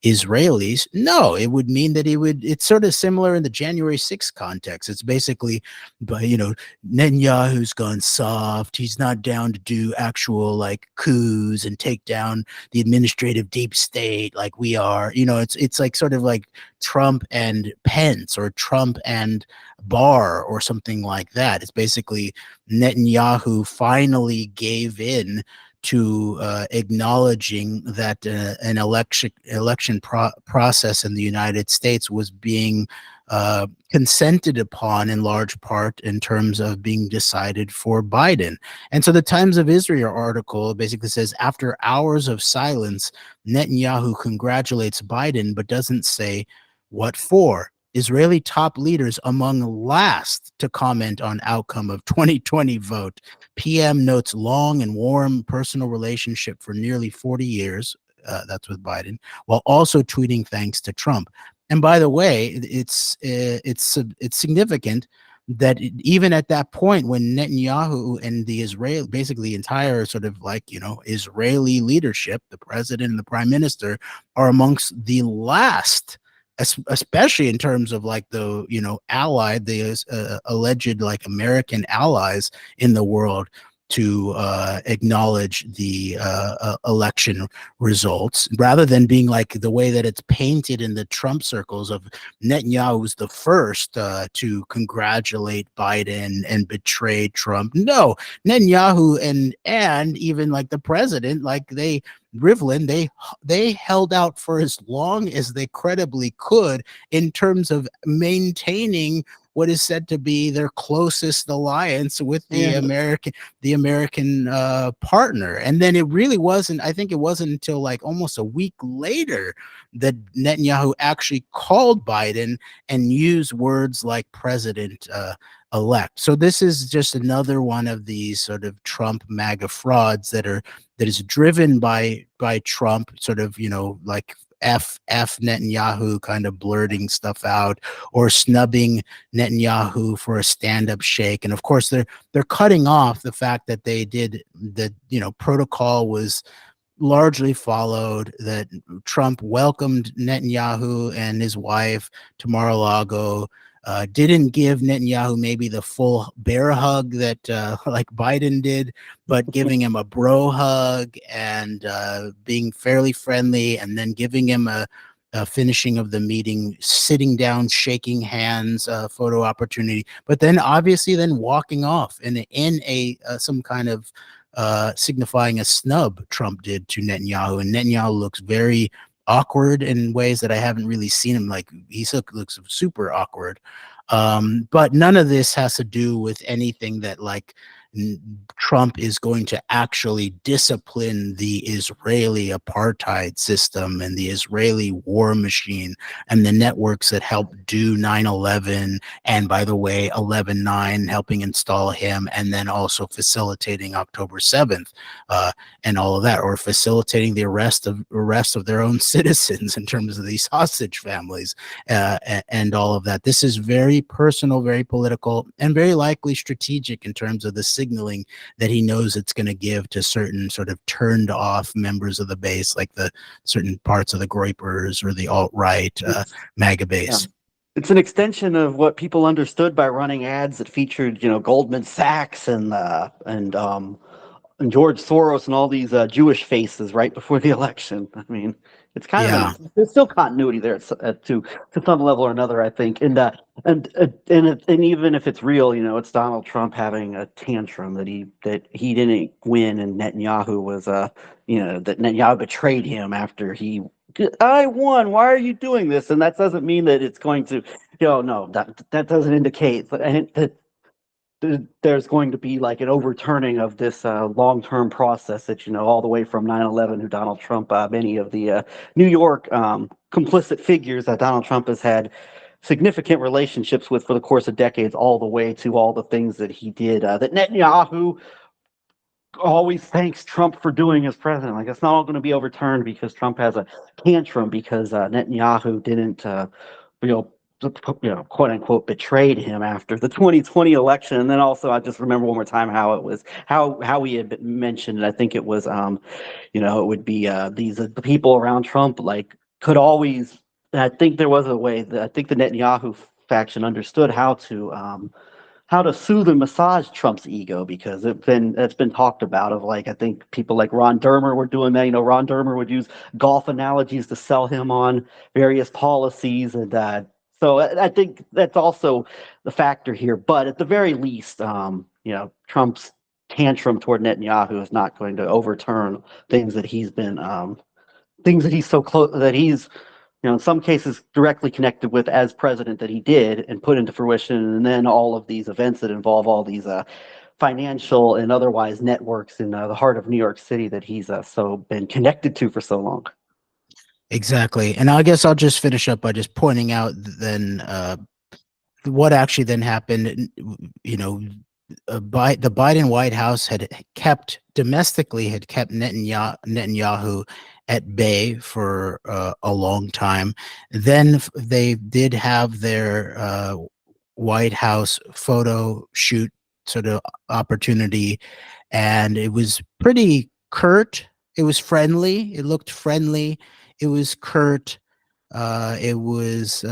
Israelis. No, it would mean that it's sort of similar in the January 6th context. It's basically, but Netanyahu's gone soft. He's not down to do actual like coups and take down the administrative deep state like we are. It's like sort of like Trump and Pence or Trump and Barr or something like that. It's basically Netanyahu finally gave in to acknowledging that an election process in the United States was being consented upon in large part in terms of being decided for Biden. And so the Times of Israel article basically says, after hours of silence, Netanyahu congratulates Biden, but doesn't say what for. Israeli top leaders among last to comment on outcome of 2020 vote. PM notes long and warm personal relationship for nearly 40 years. That's with Biden, while also tweeting thanks to Trump. And by the way, it's significant that even at that point, when Netanyahu and the basically entire sort of like, Israeli leadership, the president and the prime minister, are amongst the last, especially in terms of like the alleged like American allies in the world, to acknowledge the election results, rather than being like the way that it's painted in the Trump circles of Netanyahu was the first to congratulate Biden and betray Trump. No, Netanyahu and even like the president, like Rivlin, they held out for as long as they credibly could in terms of maintaining what is said to be their closest alliance with the American partner. And then it really wasn't, I think it wasn't until like almost a week later that Netanyahu actually called Biden and used words like president elect. So this is just another one of these sort of Trump MAGA frauds that is driven by Trump, sort of, like F Netanyahu kind of blurting stuff out, or snubbing Netanyahu for a stand-up shake. And of course, they're cutting off the fact that they did the protocol was largely followed, that Trump welcomed Netanyahu and his wife to Mar-a-Lago, didn't give Netanyahu maybe the full bear hug that like Biden did, but giving him a bro hug and being fairly friendly, and then giving him a finishing of the meeting, sitting down, shaking hands, photo opportunity, but then obviously then walking off in a some kind of signifying a snub Trump did to Netanyahu. And Netanyahu looks very awkward in ways that I haven't really seen him. Like, he looks super awkward. But none of this has to do with anything that like Trump is going to actually discipline the Israeli apartheid system and the Israeli war machine and the networks that helped do 9/11, and by the way 11/9, helping install him, and then also facilitating October 7th and all of that, or facilitating the arrest of their own citizens in terms of these hostage families and all of that. This is very personal, very political, and very likely strategic in terms of the signaling that he knows it's going to give to certain sort of turned off members of the base, like the certain parts of the Groypers or the alt-right MAGA base. Yeah. It's an extension of what people understood by running ads that featured, Goldman Sachs and George Soros and all these Jewish faces right before the election. I mean, it's kind of there's still continuity there to some level or another, I think. And even if it's real, it's Donald Trump having a tantrum that he didn't win, and Netanyahu was that Netanyahu betrayed him after I won. Why are you doing this? And that doesn't mean that it's going to, no, that doesn't indicate that there's going to be like an overturning of this long-term process that, all the way from 9/11, who Donald Trump, many of the New York complicit figures that Donald Trump has had significant relationships with for the course of decades, all the way to all the things that he did, that Netanyahu always thanks Trump for doing as president. Like, it's not all going to be overturned because Trump has a tantrum because Netanyahu didn't, quote unquote, betrayed him after the 2020 election. And then also, I just remember one more time how he had mentioned it. I think it was, it would be the people around Trump like could always. I think there was a way that I think the Netanyahu faction understood how to soothe and massage Trump's ego, because it's been talked about of, like, I think people like Ron Dermer were doing that. Ron Dermer would use golf analogies to sell him on various policies, and so I think that's also the factor here. But at the very least, Trump's tantrum toward Netanyahu is not going to overturn things that he's been things that he's so close that he's in some cases directly connected with as president that he did and put into fruition, and then all of these events that involve all these financial and otherwise networks in the heart of New York City that he's so been connected to for so long. Exactly. And I guess I'll just finish up by just pointing out then what actually then happened. By the Biden White House had kept Netanyahu at bay for a long time. Then they did have their White House photo shoot sort of opportunity, and it was pretty curt. It was friendly. It looked friendly. It was curt. It was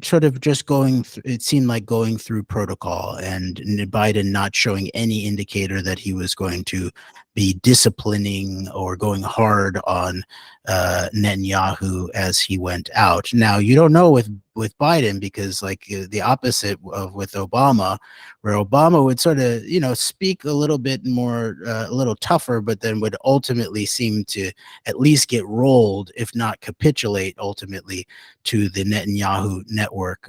sort of just it seemed like going through protocol, and Biden not showing any indicator that he was going to be disciplining or going hard on Netanyahu as he went out. Now, you don't know with Biden, because like the opposite of with Obama, where Obama would sort of, speak a little bit more, a little tougher, but then would ultimately seem to at least get rolled, if not capitulate ultimately to the Netanyahu network,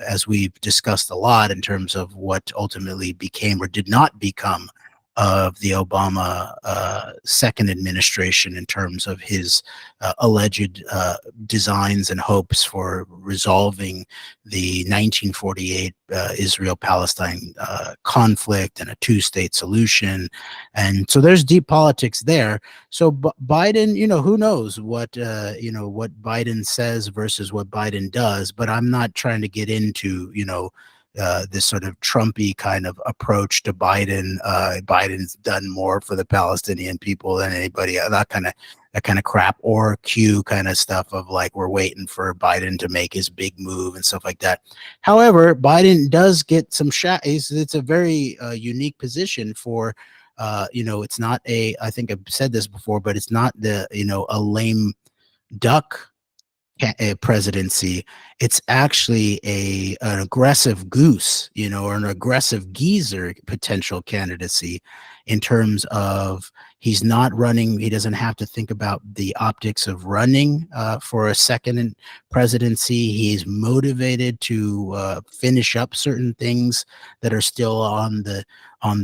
as we've discussed a lot in terms of what ultimately became or did not become of the Obama second administration in terms of his alleged designs and hopes for resolving the 1948 Israel-Palestine conflict and a two-state solution. And so there's deep politics there. So Biden, who knows what Biden says versus what Biden does, but I'm not trying to get into, this sort of Trumpy kind of approach to Biden. Biden's done more for the Palestinian people than anybody. That kind of crap, or Q kind of stuff of like, we're waiting for Biden to make his big move and stuff like that. However, Biden does get some shot. It's a very unique position for, it's not I think I've said this before, but it's not a lame duck presidency. It's actually an aggressive goose, or an aggressive geezer potential candidacy, in terms of he's not running. He doesn't have to think about the optics of running for a second presidency. He's motivated to finish up certain things that are still on the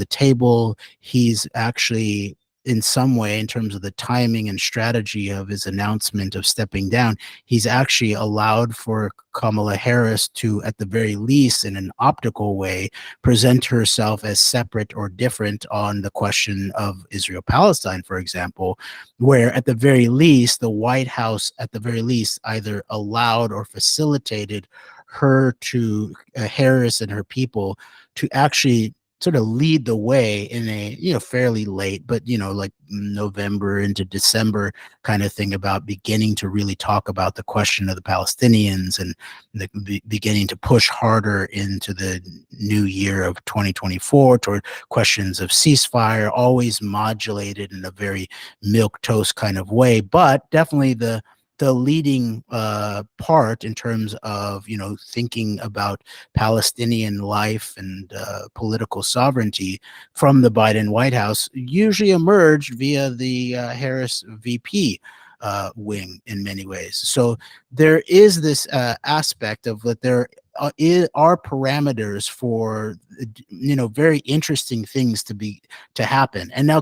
table. He's actually, in some way, in terms of the timing and strategy of his announcement of stepping down, he's actually allowed for Kamala Harris to, at the very least, in an optical way, present herself as separate or different on the question of Israel-Palestine, for example, where at the very least, the White House, at the very least, either allowed or facilitated Harris and her people to actually sort of lead the way in a fairly late, but like November into December kind of thing, about beginning to really talk about the question of the Palestinians, and beginning to push harder into the new year of 2024 toward questions of ceasefire, always modulated in a very milquetoast kind of way, but definitely the leading part in terms of thinking about Palestinian life and political sovereignty from the Biden White House usually emerged via the Harris VP wing in many ways. So there is this aspect of that there are parameters for very interesting things to happen. And now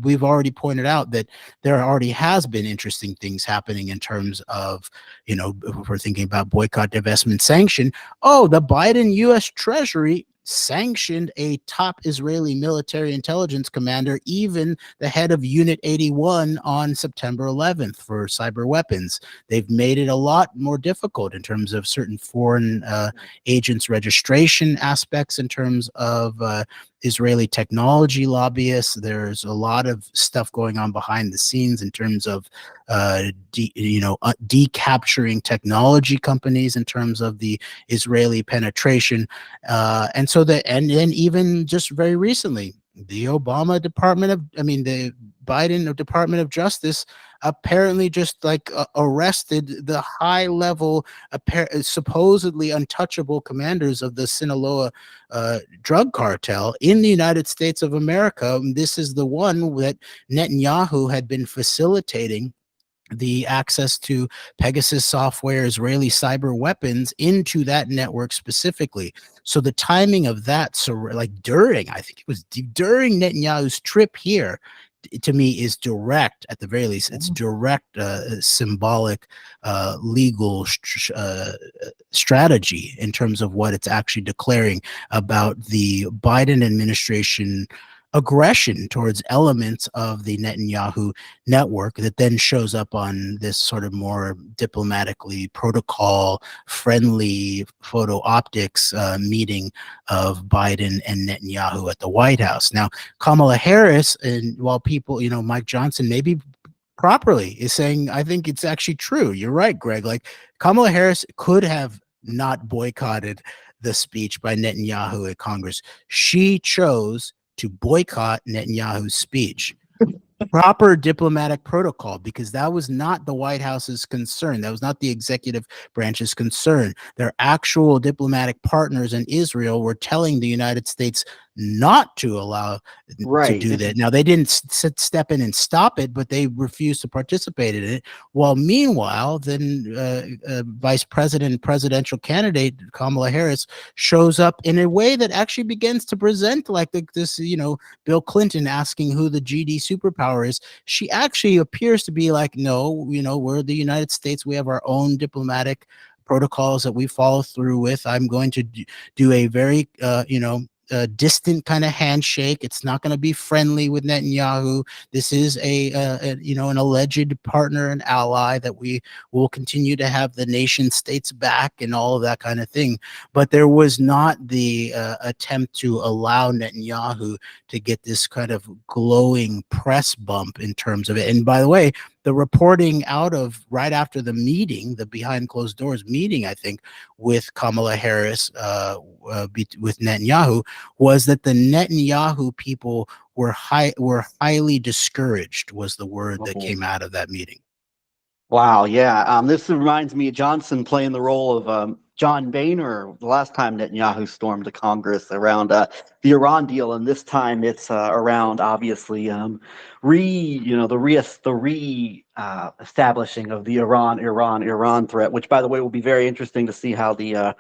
we've already pointed out that there already has been interesting things happening in terms of if we're thinking about boycott, divestment, sanction. The Biden U.S. Treasury sanctioned a top Israeli military intelligence commander, even the head of Unit 81, on September 11th for cyber weapons. They've made it a lot more difficult in terms of certain foreign agents registration aspects, in terms of Israeli technology lobbyists. There's a lot of stuff going on behind the scenes in terms of decapturing technology companies in terms of the Israeli penetration, and then even just very recently, the the Biden Department of Justice apparently just like arrested the high level, supposedly untouchable commanders of the Sinaloa drug cartel in the United States of America. This is the one that Netanyahu had been facilitating the access to Pegasus software, Israeli cyber weapons into that network specifically. So the timing of that, so like during, I think it was during Netanyahu's trip here, to me is direct, at the very least, it's direct symbolic legal strategy in terms of what it's actually declaring about the Biden administration aggression towards elements of the Netanyahu network that then shows up on this sort of more diplomatically protocol friendly photo optics meeting of Biden and Netanyahu at the White House. Now, Kamala Harris, and while people, Mike Johnson maybe properly is saying, I think it's actually true. You're right, Greg. Like Kamala Harris could have not boycotted the speech by Netanyahu at Congress. She chose to boycott Netanyahu's speech. Proper diplomatic protocol, because that was not the White House's concern. That was not the executive branch's concern. Their actual diplomatic partners in Israel were telling the United States not to allow to do that. Now, they didn't step in and stop it, but they refused to participate in it. While meanwhile, then Vice President and presidential candidate Kamala Harris shows up in a way that actually begins to present like this, Bill Clinton asking who the GD superpower is. She actually appears to be like, no, we're the United States. We have our own diplomatic protocols that we follow through with. I'm going to do a very, distant kind of handshake. It's not going to be friendly with Netanyahu. This is an alleged partner and ally that we will continue to have the nation states back and all of that kind of thing. But there was not the attempt to allow Netanyahu to get this kind of glowing press bump in terms of it. And by the way, the reporting out of right after the meeting, the behind closed doors meeting, I think, with Kamala Harris, with Netanyahu, was that the Netanyahu people were highly discouraged, was the word that came out of that meeting. Wow, yeah. This reminds me of Johnson playing the role of John Boehner the last time Netanyahu stormed the Congress around the Iran deal, and this time it's around obviously establishing of the Iran threat, which by the way will be very interesting to see how the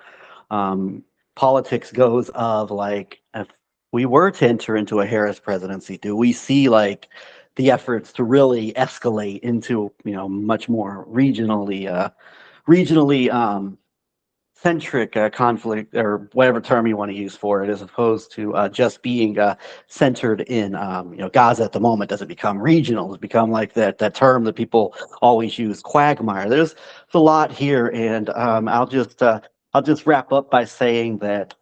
politics goes of like if we were to enter into a Harris presidency, do we see like the efforts to really escalate into much more regionally centric conflict, or whatever term you want to use for it, as opposed to just being centered in Gaza at the moment? Does it become regional? Does it become like that term that people always use, quagmire? There's a lot here, and I'll just wrap up by saying that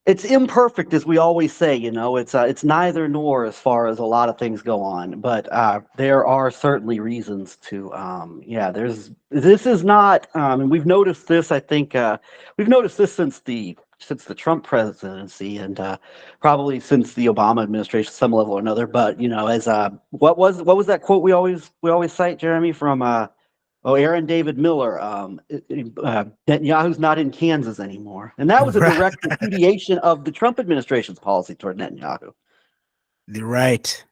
it's imperfect, as we always say. It's neither nor as far as a lot of things go on, but there are certainly reasons to this is not and we've noticed this. I think we've noticed this since the Trump presidency, and probably since the Obama administration, some level or another. But as what was that quote we always cite, Jeremy, from Aaron David Miller? Netanyahu's not in Kansas anymore, and that was a direct repudiation of the Trump administration's policy toward Netanyahu. You're right.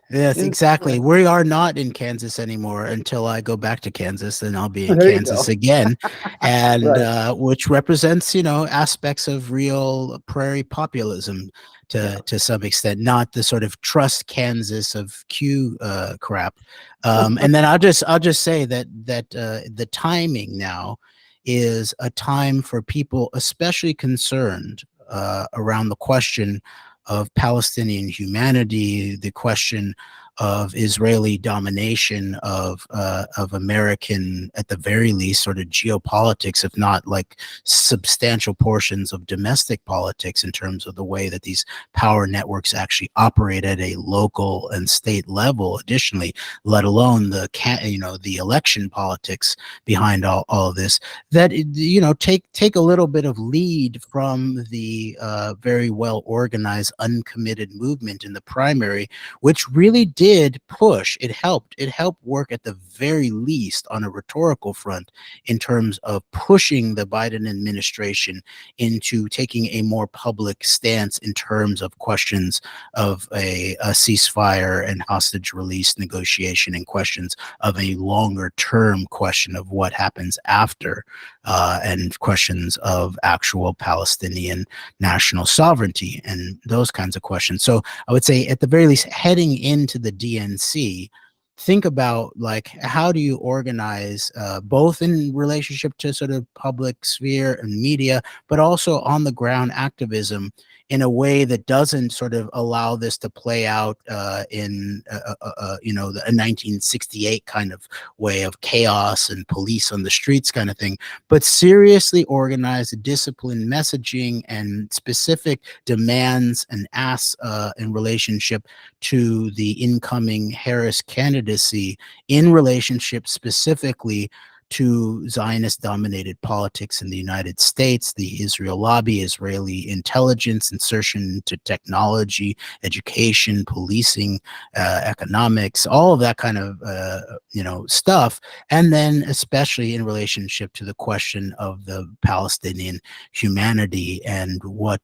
Yes, exactly. We are not in Kansas anymore until I go back to Kansas, and I'll be in Kansas again, and which represents aspects of real prairie populism to some extent, not the sort of trust Kansas of Q crap. And then I'll just say that the timing now is a time for people especially concerned around the question of Palestinian humanity, the question of Israeli domination of American, at the very least, sort of geopolitics, if not like substantial portions of domestic politics in terms of the way that these power networks actually operate at a local and state level. Additionally, let alone the election politics behind all of this, that take a little bit of lead from the very well organized uncommitted movement in the primary, which really did push. It helped work at the very least on a rhetorical front in terms of pushing the Biden administration into taking a more public stance in terms of questions of a ceasefire and hostage release negotiation, and questions of a longer term question of what happens after, and questions of actual Palestinian national sovereignty and those kinds of questions. So I would say, at the very least, heading into the DNC, think about, like, how do you organize, both in relationship to sort of public sphere and media, but also on the ground activism, in a way that doesn't sort of allow this to play out in a 1968 kind of way of chaos and police on the streets kind of thing, but seriously organize disciplined messaging and specific demands and asks in relationship to the incoming Harris candidacy, in relationship specifically to Zionist-dominated politics in the United States, the Israel lobby, Israeli intelligence, insertion into technology, education, policing, economics, all of that kind of stuff, and then especially in relationship to the question of the Palestinian humanity and what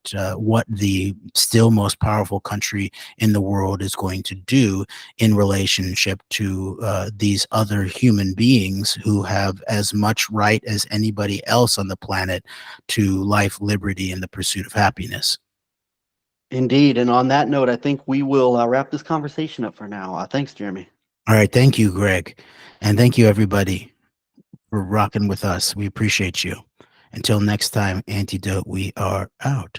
the still most powerful country in the world is going to do in relationship to these other human beings who have as much right as anybody else on the planet to life, liberty, and the pursuit of happiness. Indeed. And on that note, I think we will wrap this conversation up for now. Thanks, Jeremy. All right. Thank you, Greg. And thank you, everybody, for rocking with us. We appreciate you. Until next time, AnteDote, we are out.